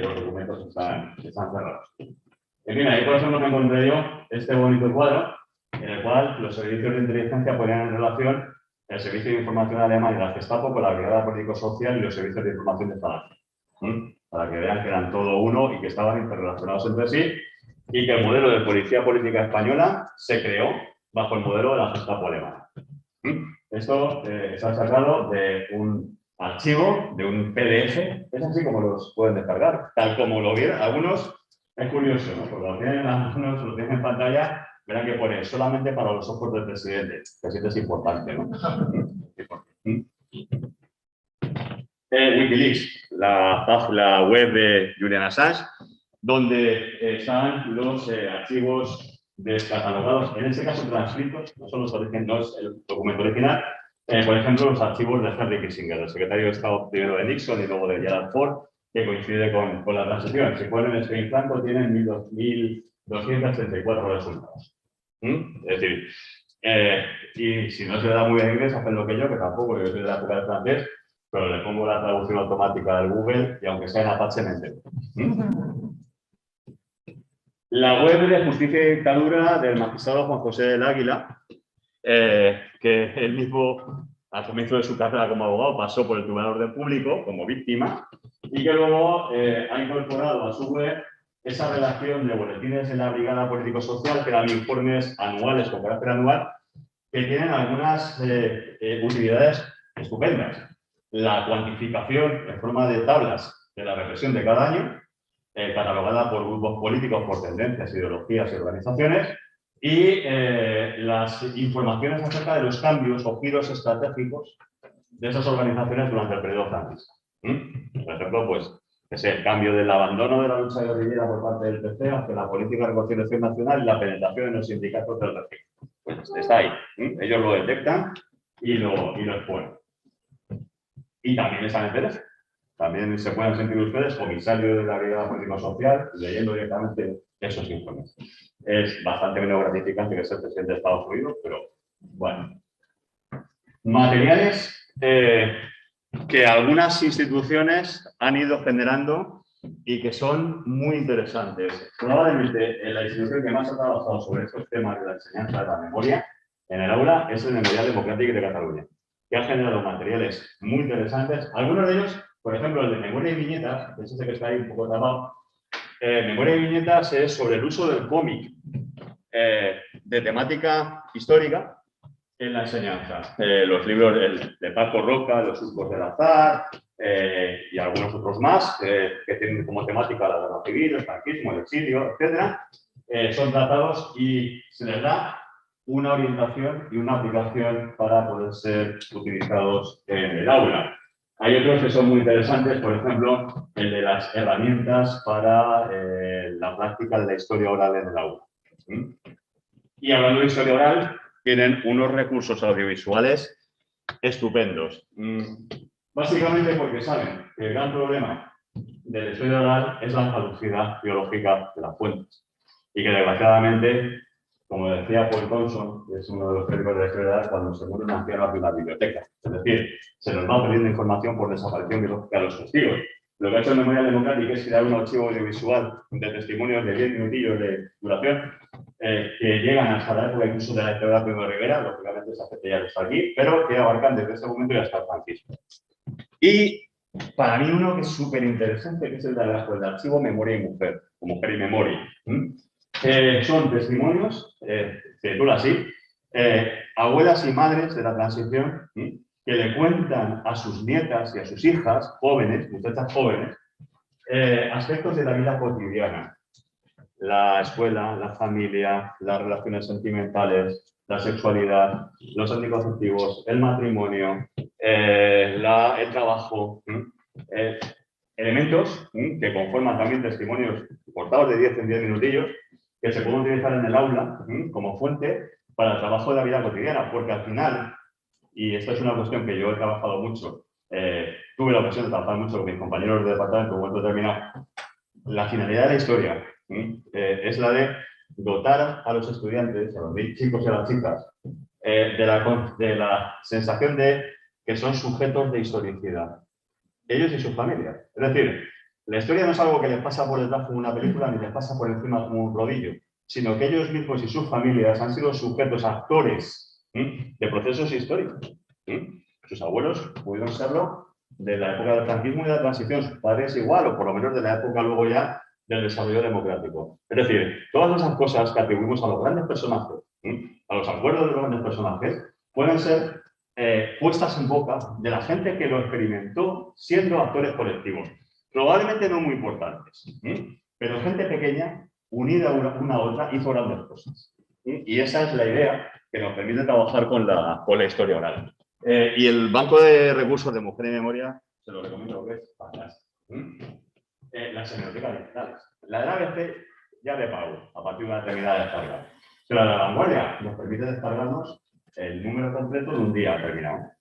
los documentos están cerrados. En fin, ahí por ejemplo me encontré yo este bonito cuadro en el cual los servicios de inteligencia ponían en relación el Servicio de Información Alemán y la Gestapo con la Brigada Político-Social y los servicios de información de Falange. Para que vean que eran todo uno y que estaban interrelacionados entre sí y que el modelo de policía política española se creó bajo el modelo de la Gestapo alemana. Esto se ha sacado de un archivo, de un PDF, es así como los pueden descargar, tal como lo vieron. Algunos es curioso, ¿no? Porque algunos lo tienen en pantalla, verán que pone solamente para los ojos del presidente, que sí es importante, ¿no? Wikileaks, la web de Julian Assange, donde están los archivos descatalogados, en este caso transcritos, no son los originales, no es el documento original, por ejemplo, los archivos de Henry Kissinger, el secretario de Estado primero de Nixon y luego de Gerald Ford, que coincide con la transición. Si ponen el screen franco, tienen 1.234 resultados. Es decir, Y si no se le da muy bien inglés, hacen lo que yo tampoco, yo soy de la época del francés, pero le pongo la traducción automática del Google y aunque sea en Apache me entero. La web de Justicia y Dictadura del magistrado Juan José del Águila, que él mismo, al comienzo de su carrera como abogado, pasó por el Tribunal de Orden Público como víctima y que luego ha incorporado a su web esa redacción de boletines de la Brigada Político-Social, que eran informes anuales con carácter anual, que tienen algunas utilidades estupendas. La cuantificación en forma de tablas de la represión de cada año, catalogada por grupos políticos, por tendencias, ideologías y organizaciones, y las informaciones acerca de los cambios o giros estratégicos de esas organizaciones durante el periodo franquista. Por ejemplo, pues, el cambio del abandono de la lucha guerrillera por parte del PC hacia la política de reconciliación nacional y la penetración en los sindicatos del régimen. Pues está ahí. Ellos lo detectan y lo exponen. Y también están en PDF. También se pueden sentir ustedes comisarios de la Brigada Político-Social leyendo directamente esos informes. Es bastante menos gratificante que ser presidente de Estados Unidos, pero bueno. Materiales que algunas instituciones han ido generando y que son muy interesantes. Probablemente la institución que más ha trabajado sobre estos temas de la enseñanza de la memoria en el aula es el Memorial Democrático de Cataluña, que ha generado materiales muy interesantes. Algunos de ellos, por ejemplo, el de Memoria y Viñetas, que es ese que está ahí un poco tapado. Memoria y Viñetas es sobre el uso del cómic de temática histórica en la enseñanza. Los libros de Paco Roca, Los surcos del azar y algunos otros más que tienen como temática la guerra civil, el franquismo, el exilio, etc. Son tratados y se les da una orientación y una aplicación para poder ser utilizados en el aula. Hay otros que son muy interesantes, por ejemplo, el de las herramientas para la práctica de la historia oral en el aula. Y hablando de historia oral, tienen unos recursos audiovisuales estupendos. Básicamente porque saben que el gran problema de la historia oral es la caducidad biológica de las fuentes. Y que desgraciadamente, como decía Paul Thompson, que es uno de los críticos de la historia oral, cuando se muere un anciano hace una biblioteca. Es decir, se nos va perdiendo información por desaparición biológica de los testigos. Lo que ha hecho el Memorial Democrático es crear un archivo audiovisual de testimonios de 10 minutillos de duración que llegan hasta la época incluso de la dictadura de Primo de Rivera, lógicamente esa gente ya no está aquí, pero que abarcan desde ese momento y hasta el franquismo. Y para mí uno que es súper interesante, que es el del archivo Memoria y Mujer, o Mujer y Memoria. Son testimonios, se titula así, abuelas y madres de la transición, que le cuentan a sus nietas y a sus hijas, jóvenes, muchachas jóvenes, aspectos de la vida cotidiana. La escuela, la familia, las relaciones sentimentales, la sexualidad, los anticonceptivos, el matrimonio, el trabajo, elementos que conforman también testimonios cortados de 10 en 10 minutillos que se pueden utilizar en el aula como fuente para el trabajo de la vida cotidiana, porque al final, y esta es una cuestión que yo he trabajado mucho, tuve la ocasión de trabajar mucho con mis compañeros de departamento en un momento determinado, la finalidad de la historia es la de dotar a los estudiantes, a los chicos y a las chicas, de la sensación de que son sujetos de historicidad. Ellos y sus familias. Es decir, la historia no es algo que les pasa por detrás como una película ni les pasa por encima como un rodillo, sino que ellos mismos y sus familias han sido sujetos, actores de procesos históricos. Sus abuelos pudieron serlo de la época del franquismo y de la transición, sus padres igual, o por lo menos de la época luego ya del desarrollo democrático. Es decir, todas esas cosas que atribuimos a los grandes personajes, a los acuerdos de los grandes personajes, pueden ser puestas en boca de la gente que lo experimentó siendo actores colectivos. Probablemente no muy importantes, pero gente pequeña, unida una a otra, hizo grandes cosas. Y esa es la idea que nos permite trabajar con la historia oral. Y el Banco de Recursos de Mujer y Memoria, se lo recomiendo, que es fantástico. Las hemerotecas digitales. La de la ABC ya de pago, a partir de una determinada descarga. Pero la de la Vanguardia nos permite descargarnos el número completo de un día determinado.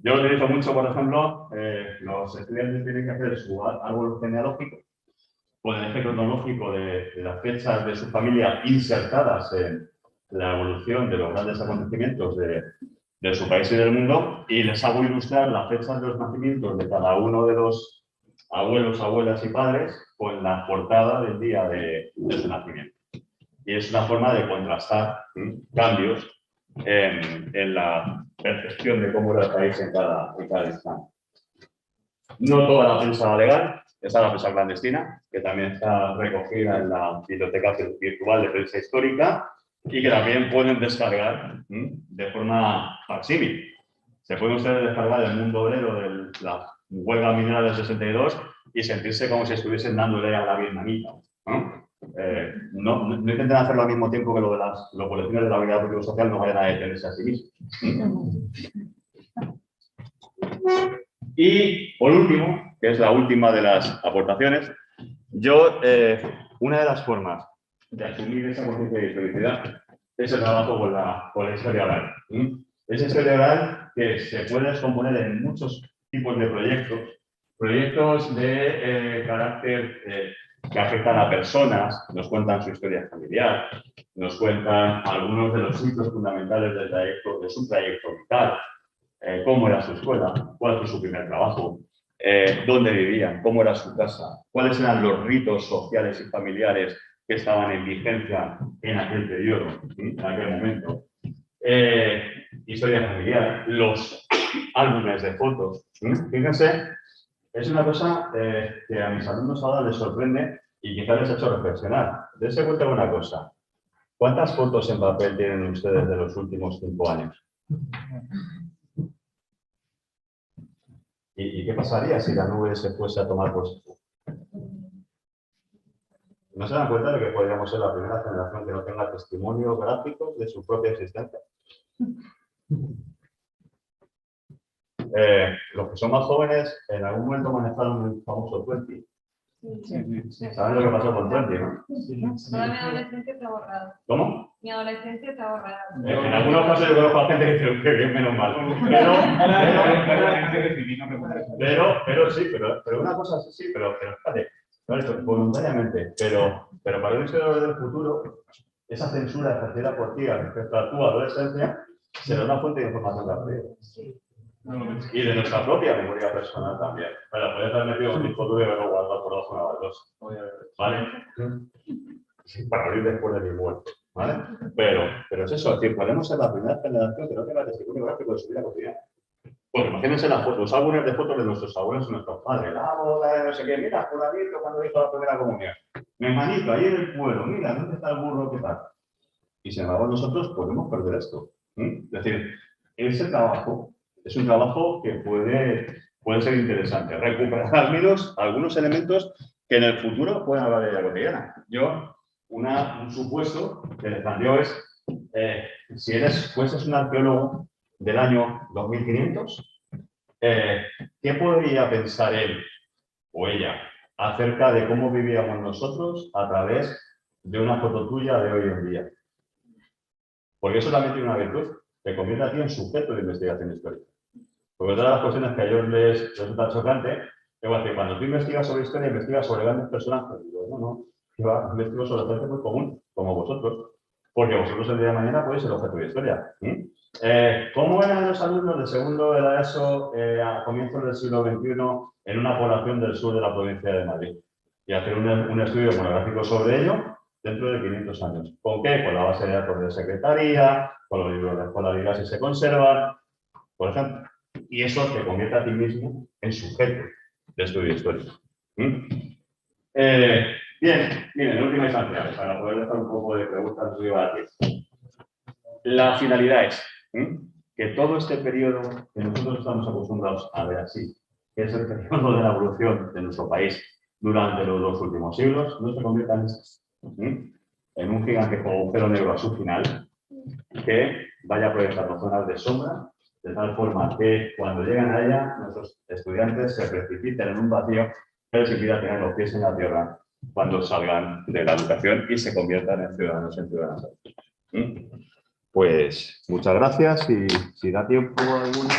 Yo lo utilizo mucho, por ejemplo, los estudiantes tienen que hacer su árbol genealógico con el eje cronológico de las fechas de su familia insertadas la evolución de los grandes acontecimientos de su país y del mundo, y les hago ilustrar las fechas de los nacimientos de cada uno de los abuelos, abuelas y padres con la portada del día de su nacimiento. Y es una forma de contrastar cambios en la percepción de cómo era el país en cada instante. No toda la prensa legal, está la prensa clandestina, que también está recogida en la biblioteca virtual de prensa histórica y que también pueden descargar de forma facsímil. Se pueden ustedes descargar el mundo obrero de la huelga minera del 62 y sentirse como si estuviesen dándole a la vietnamita, no intenten hacerlo al mismo tiempo que lo de los boletines de la Brigada Político Social no vayan a detenerse a sí mismos. Y por último, que es la última de las aportaciones, una de las formas de asumir esa conciencia de historicidad es el trabajo con la historia oral. Esa historia oral que se puede descomponer en muchos tipos de proyectos de carácter que afectan a personas, nos cuentan su historia familiar, nos cuentan algunos de los hitos fundamentales de su trayecto vital, cómo era su escuela, cuál fue su primer trabajo, dónde vivían, cómo era su casa, cuáles eran los ritos sociales y familiares que estaban en vigencia en aquel periodo, en aquel momento. Historia familiar, los álbumes de fotos. Fíjense, es una cosa que a mis alumnos ahora les sorprende y quizás les ha hecho reflexionar. Dense cuenta de una cosa. ¿Cuántas fotos en papel tienen ustedes de los últimos 5 años? ¿Y qué pasaría si la nube se fuese a tomar posesión? ¿No se dan cuenta de que podríamos ser la primera generación que no tenga testimonios gráficos de su propia existencia? Los que son más jóvenes en algún momento manejaron el famoso 20. ¿Saben lo que pasó con 20, no? Toda mi adolescencia está borrada. ¿Cómo? Mi adolescencia está borrada. En algunos casos yo conozco a gente que dice que bien, menos mal. Pero una cosa sí, pero fíjate, voluntariamente. Pero para el historiador del futuro, esa censura ejercida por ti respecto a tu adolescencia será una fuente de información rápida. Y de nuestra propia memoria personal también. Bueno, podría estar metido en un disco duro y haberlo guardado por debajo de una baldosa. ¿Vale? Para abrir después de mi muerte. ¿Vale? Pero es eso, que podemos ser la primera generación que no tenga testimonio gráfico de su vida cotidiana. Porque imagínense los álbumes de fotos de nuestros abuelos y nuestros padres. La boda, no sé qué, mira, fulanito cuando hizo la primera comunión. Mi hermanito, ahí en el pueblo, mira, ¿dónde está el burro? ¿Qué tal? Y sin embargo nosotros podemos perder esto. Es decir, ese trabajo es un trabajo que puede ser interesante. Recuperar al menos algunos elementos que en el futuro pueden hablar de la cotidiana. Yo, un supuesto que les planteo es, si fueses un arqueólogo del año 2500, ¿qué podría pensar él o ella acerca de cómo vivíamos nosotros a través de una foto tuya de hoy en día? Porque eso también tiene una virtud, te convierte a ti en sujeto de investigación histórica. Porque todas las cuestiones que a ellos les resulta chocante, es decir, cuando tú investigas sobre historia, investigas sobre grandes personajes. Digo, no, yo investigo sobre gente muy común, como vosotros, porque vosotros el día de mañana podéis ser objeto de historia. ¿Cómo eran los alumnos de segundo de la ESO a comienzos del siglo XXI en una población del sur de la provincia de Madrid? Y hacer un estudio monográfico sobre ello dentro de 500 años. ¿Con qué? Con la base de datos de secretaría, con los libros de escolaridad si se conservan, por ejemplo. Y eso te convierte a ti mismo en sujeto de estudio histórico. Bien, miren, en última instancia, para poder dejar un poco de preguntas y debates. La finalidad es que todo este periodo que nosotros estamos acostumbrados a ver así, que es el periodo de la evolución de nuestro país durante los 2 últimos siglos, no se convierta en un gigantesco agujero negro a su final, que vaya proyectando zonas de sombra, de tal forma que cuando llegan a ella, nuestros estudiantes se precipiten en un vacío que les impida tener los pies en la tierra cuando salgan de la educación y se conviertan en ciudadanos y en ciudadanas. Pues muchas gracias y si da tiempo alguna...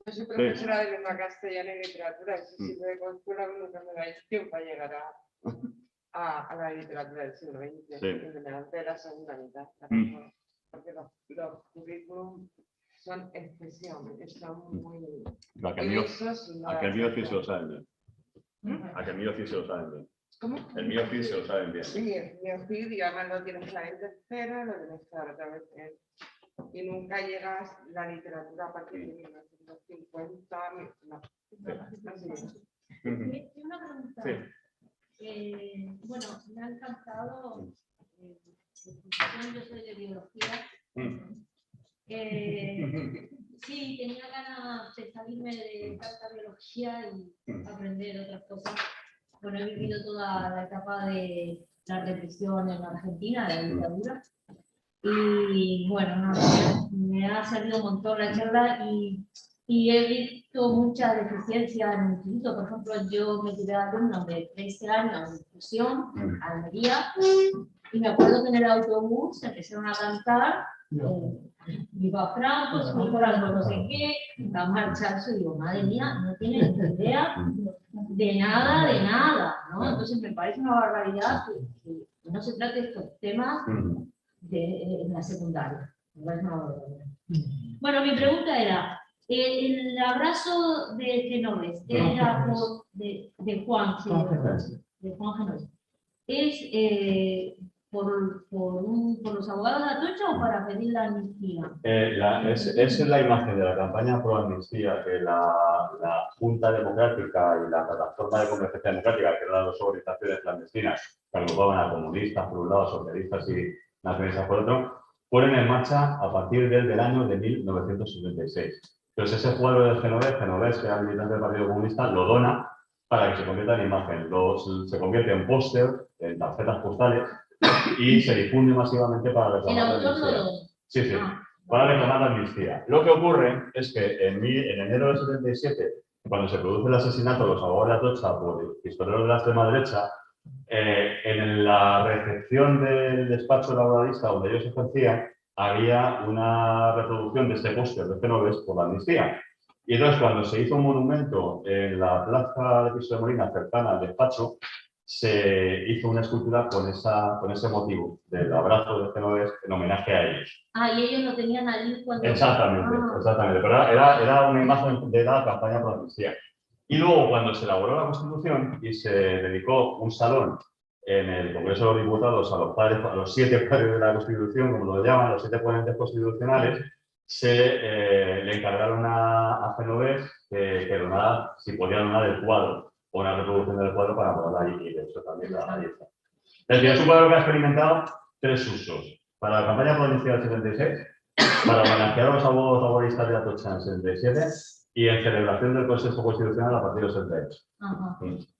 No se profesora de lengua castellana y literatura. Eso sí, de cultura nunca me da tiempo para llegar a la literatura del siglo XX. Sí. Y me de la segunda mitad. Porque los currículums son excesivamente, son muy diversos. A que el mío sí se lo saben bien. A que el mío sí se lo saben bien. ¿Cómo? El mío sí se lo saben bien. Sí, el mío sí, digamos, lo tienes claro en tercera, lo tienes claro otra vez y nunca llegas la literatura a partir de 1950, no. Una pregunta. Sí. Bueno, me ha encantado. Yo soy de biología. Sí, tenía ganas de salirme de tanta biología y aprender otras cosas. Bueno, he vivido toda la etapa de la represión en Argentina, la dictadura. Y bueno, no, me ha servido un montón la charla y he visto mucha deficiencia en el instituto. Por ejemplo, yo me tiré a alumnos de 13 años de inclusión, Almería, y me acuerdo que en el autobús empezaron a cantar Viva Franco, su Franco, no sé qué, a marcharse. Y digo, madre mía, no tienen ni idea de nada, ¿no? Entonces me parece una barbaridad que no se trate de estos temas en la secundaria. Me parece una barbaridad. Bueno, mi pregunta era, el abrazo de Genovés, era de Juan Genovés, ¿es por los abogados de Atocha o para pedir la amnistía? Es la imagen de la campaña pro amnistía que la Junta Democrática y la Plataforma de Convergencia Democrática, que eran las organizaciones clandestinas que agrupaban a comunistas por un lado, socialistas y nacionalistas por otro, ponen en marcha a partir del año de 1976. Entonces ese cuadro de Genovés, que era militante del Partido Comunista, lo dona para que se convierta en imagen. Se convierte en póster, en tarjetas postales, y se difunde masivamente para reclamar la amnistía. Sí, para reclamar la amnistía. Lo que ocurre es que en enero del 77, cuando se produce el asesinato de los abogados de Atocha por pistoleros de la extrema derecha, en la recepción del despacho laboralista donde ellos ejercían, había una reproducción de este póster de Genovés por la amnistía. Y entonces, cuando se hizo un monumento en la plaza de Piso de Molina, cercana al despacho, se hizo una escultura con ese motivo del abrazo de Genovés en homenaje a ellos. Y ellos lo tenían allí cuando... Exactamente. Pero era una imagen de la campaña por la amnistía. Y luego, cuando se elaboró la Constitución y se dedicó un salón en el Congreso de los Diputados a los 7 padres de la Constitución, como lo llaman, los 7 ponentes constitucionales, le encargaron a Genovés que donara, si podía donar el cuadro, o una reproducción del cuadro para ponerla allí, y de hecho también ahí está. Es decir, es un cuadro que ha experimentado 3 usos. Para la campaña por la amnistía del 76, para homenajear a los abogados laboristas de Atocha en el 77, y en celebración del Consejo Constitucional a partir del 78.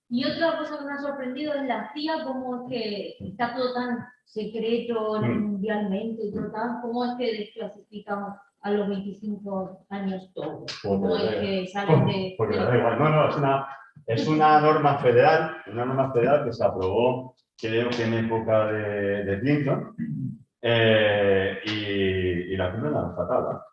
Y otra cosa que me ha sorprendido es la CIA, cómo es que está todo tan secreto mundialmente y todo tan, cómo es que desclasificamos a los 25 años todo. ¿Cómo es que salen de...? Porque da igual. No, es una norma federal que se aprobó, creo que en época de Clinton, y la cumplen a rajatabla.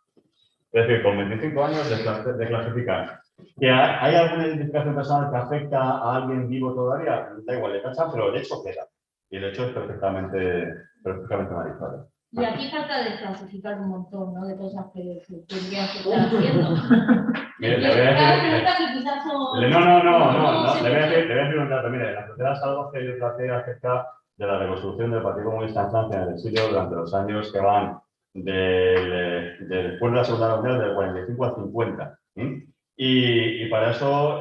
Es decir, con 25 años de clasificar. ¿Que hay alguna identificación personal que afecta a alguien vivo todavía? Da igual, le tachan, pero el hecho queda. Y el hecho es perfectamente analizable. Y aquí falta desclasificar un montón, ¿no? De cosas que se tendrían que estar haciendo. Mire, le voy a decir un dato. Mire, la sociedad salvaje yo traté acerca de la reconstrucción del Partido Comunista en Francia en el exilio durante los años que van después de la Segunda Guerra Mundial, del 45 al 50. Y para eso,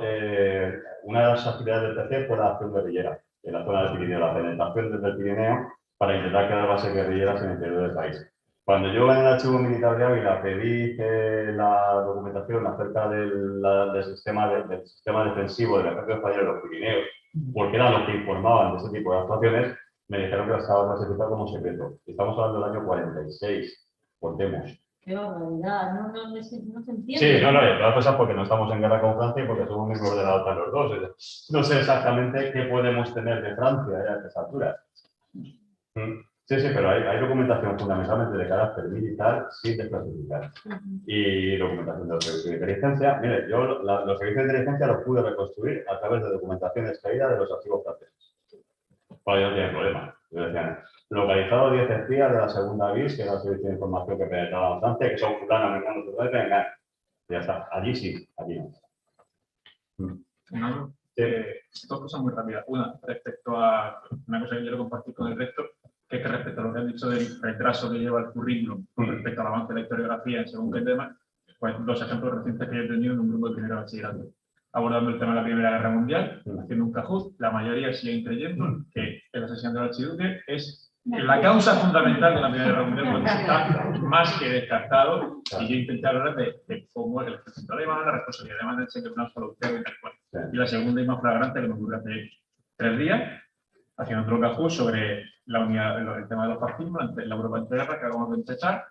una de las actividades del PC fue la acción guerrillera en la zona del Pirineo, la penetración desde el Pirineo para intentar crear bases guerrilleras en el interior del país. Cuando yo en el archivo militar de Ávila pedí la documentación acerca del sistema defensivo del ejército español en los Pirineos, porque eran los que informaban de ese tipo de actuaciones, me dijeron que estaba clasificado como secreto. Estamos hablando del año 46, contemos. Qué barbaridad, no se entiende. Sí, de todas cosas porque no estamos en guerra con Francia y porque somos miembros de la OTAN los dos. No sé exactamente qué podemos tener de Francia a estas alturas. Sí, sí, pero hay documentación fundamentalmente de carácter militar sin desclasificar. Y documentación de los servicios de inteligencia. Mire, yo los servicios de inteligencia los pude reconstruir a través de documentación extraída de los archivos franceses. Para ello no tiene problema. Yo decían, localizado 10 espías de la segunda BIS, que era el servicio de información que penetraba en Francia, que son fulano, americanos, venga. Ya está. Allí sí, allí no. No, dos cosas muy rápidas. Una, respecto a una cosa que quiero compartir con el resto, que es que respecto a lo que han dicho del retraso que lleva el currículum con respecto al avance de la historiografía en según qué tema, pues dos ejemplos recientes que yo he tenido en un grupo de primero bachillerato. Abordando el tema de la Primera Guerra Mundial, haciendo un Cajut, la mayoría siguen creyendo que el asesinato del archiduque es la causa fundamental de la Primera Guerra Mundial, porque está más que descartado, y yo intenté hablar de cómo el ejército alemán, la responsabilidad alemana del señor Blanco Lutero y tal cual. Y la segunda y más flagrante que me ocurrió hace 3 días, haciendo otro Cajut sobre la unidad, el tema de los fascismos en la Europa entreguerra que acabamos de empezar.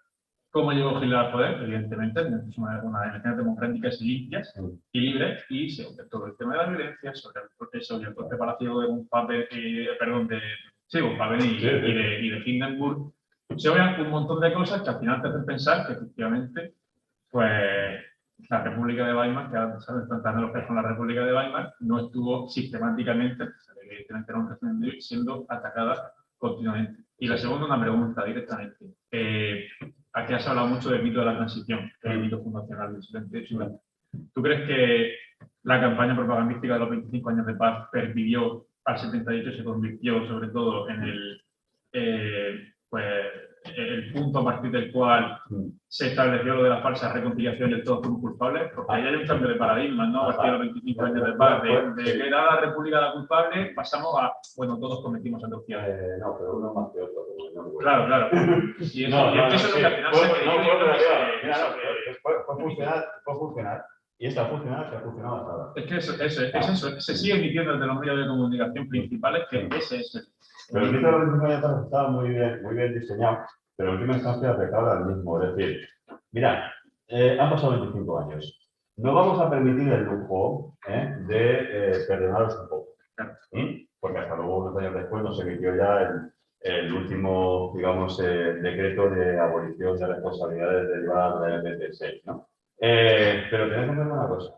¿Cómo llegó Hitler al poder? Evidentemente, es una elecciones democráticas y limpias y libres, y sobre todo el tema de la violencia, sobre el proceso y el preparación de un papel, y de Hindenburg. Se oyen un montón de cosas que al final te hacen pensar que efectivamente, pues, la República de Weimar, que ahora se enfrentan los que con la República de Weimar, no estuvo sistemáticamente, evidentemente era un régimen siendo atacada continuamente. Y la segunda, una pregunta directamente. Aquí has hablado mucho del mito de la transición, que es el mito fundacional del 78. ¿Tú crees que la campaña propagandística de los 25 años de paz pervivió al 78 y se convirtió sobre todo en el punto a partir del cual se estableció lo de la falsa reconciliación y el todos somos culpables? Porque ahí hay un cambio de paradigma, ¿no? A partir de los 25 años de paz, de que era la República la culpable, pasamos a, bueno, todos cometimos atrocidades. No, pero uno más que otro. Claro, claro. Y eso es lo que al final se fue funcionar. Y esta funcional se ha funcionado hasta ahora. Es que eso. Se sigue emitiendo desde los medios de comunicación principales que ese es el... Pero el mito de los 25 años estaba muy bien diseñado, pero en última instancia recauda el mismo. Es decir, mira, han pasado 25 años. No vamos a permitir el lujo de perdonaros un poco. Porque hasta luego, unos años después, nos emitió ya el último, digamos, decreto de abolición de responsabilidades derivadas del 26, ¿no? Pero tened en cuenta una cosa.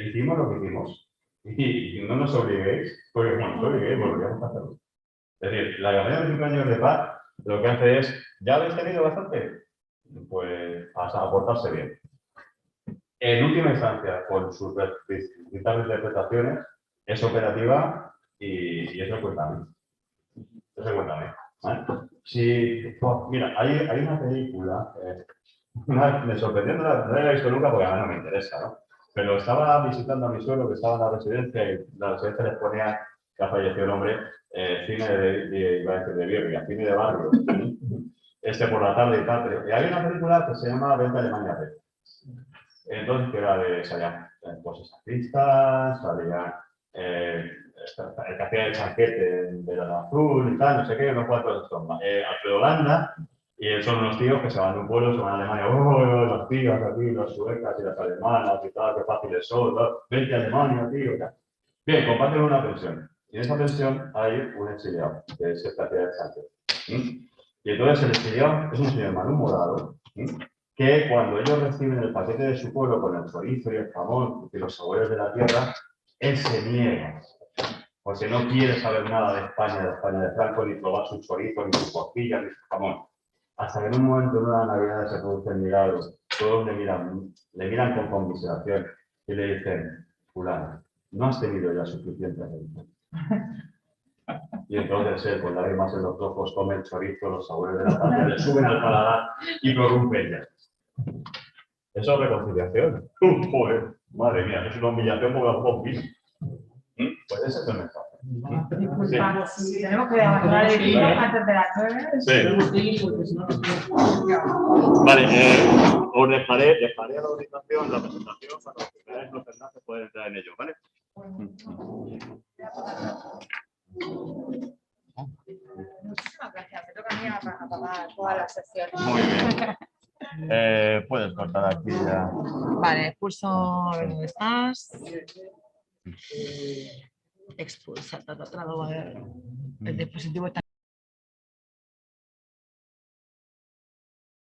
Hicimos lo que hicimos. Y no nos obliguéis, porque bueno, nos obliguéis, volveríamos a hacerlo. Es decir, la campaña de 5 años de paz lo que hace es, ¿ya habéis tenido bastante? Pues a portarse bien. En última instancia, con sus distintas interpretaciones, es operativa y eso cuenta a mí. Eso cuenta a mí. ¿Vale? Mira, hay una película, me sorprendió, no la he visto nunca porque a mí no me interesa, ¿no? Pero estaba visitando a mi suegro que estaba en la residencia y la residencia les ponía, que ha fallecido el hombre, cine de birria, cine de barrio, por la tarde y tal. Y hay una película que se llama Venta Alemania Red. Entonces, que era salían cosas artistas, salían el que hacía el chanquete de la azul y tal, no sé qué, unos cuantos son Alfredo Landa. Y son unos tíos que se van de un pueblo, se van a Alemania, los tíos aquí, los suecas y las alemanas y tal, qué fáciles son, vente a Alemania, tío. Bien, comparten una pensión. Y en esa pensión hay un exiliado, que es esta ciudad de Sánchez. Y entonces el exiliado es un señor malhumorado, que cuando ellos reciben el paquete de su pueblo con el chorizo y el jamón y los sabores de la tierra, él se niega. Porque no quiere saber nada de España de Franco, ni probar su chorizo, ni sus costillas, ni su jamón. Hasta que en un momento, en una Navidad, se produce el milagro, todos le miran con conmiseración y le dicen, fulano, no has tenido ya suficiente alimento. Y entonces él, con lágrimas en los ojos, come el chorizo, los sabores de la patria, le suben al paladar y prorrumpe ya. Eso es reconciliación. Joder, madre mía, es una humillación como la vino. Pues ese es el mensaje. Disculpa, sí. Tenemos que abandonar el equipo antes de las 9. Sí. Vale, os dejaré a la orientación, la presentación, para los que veáis los enlaces pueden entrar en ello, ¿vale? Muchísimas gracias. Me toca a mí apagar todas las sesiones. Muy bien. Puedes cortar aquí ya. Vale, pulso a ver dónde estás. Expulsa, el dispositivo está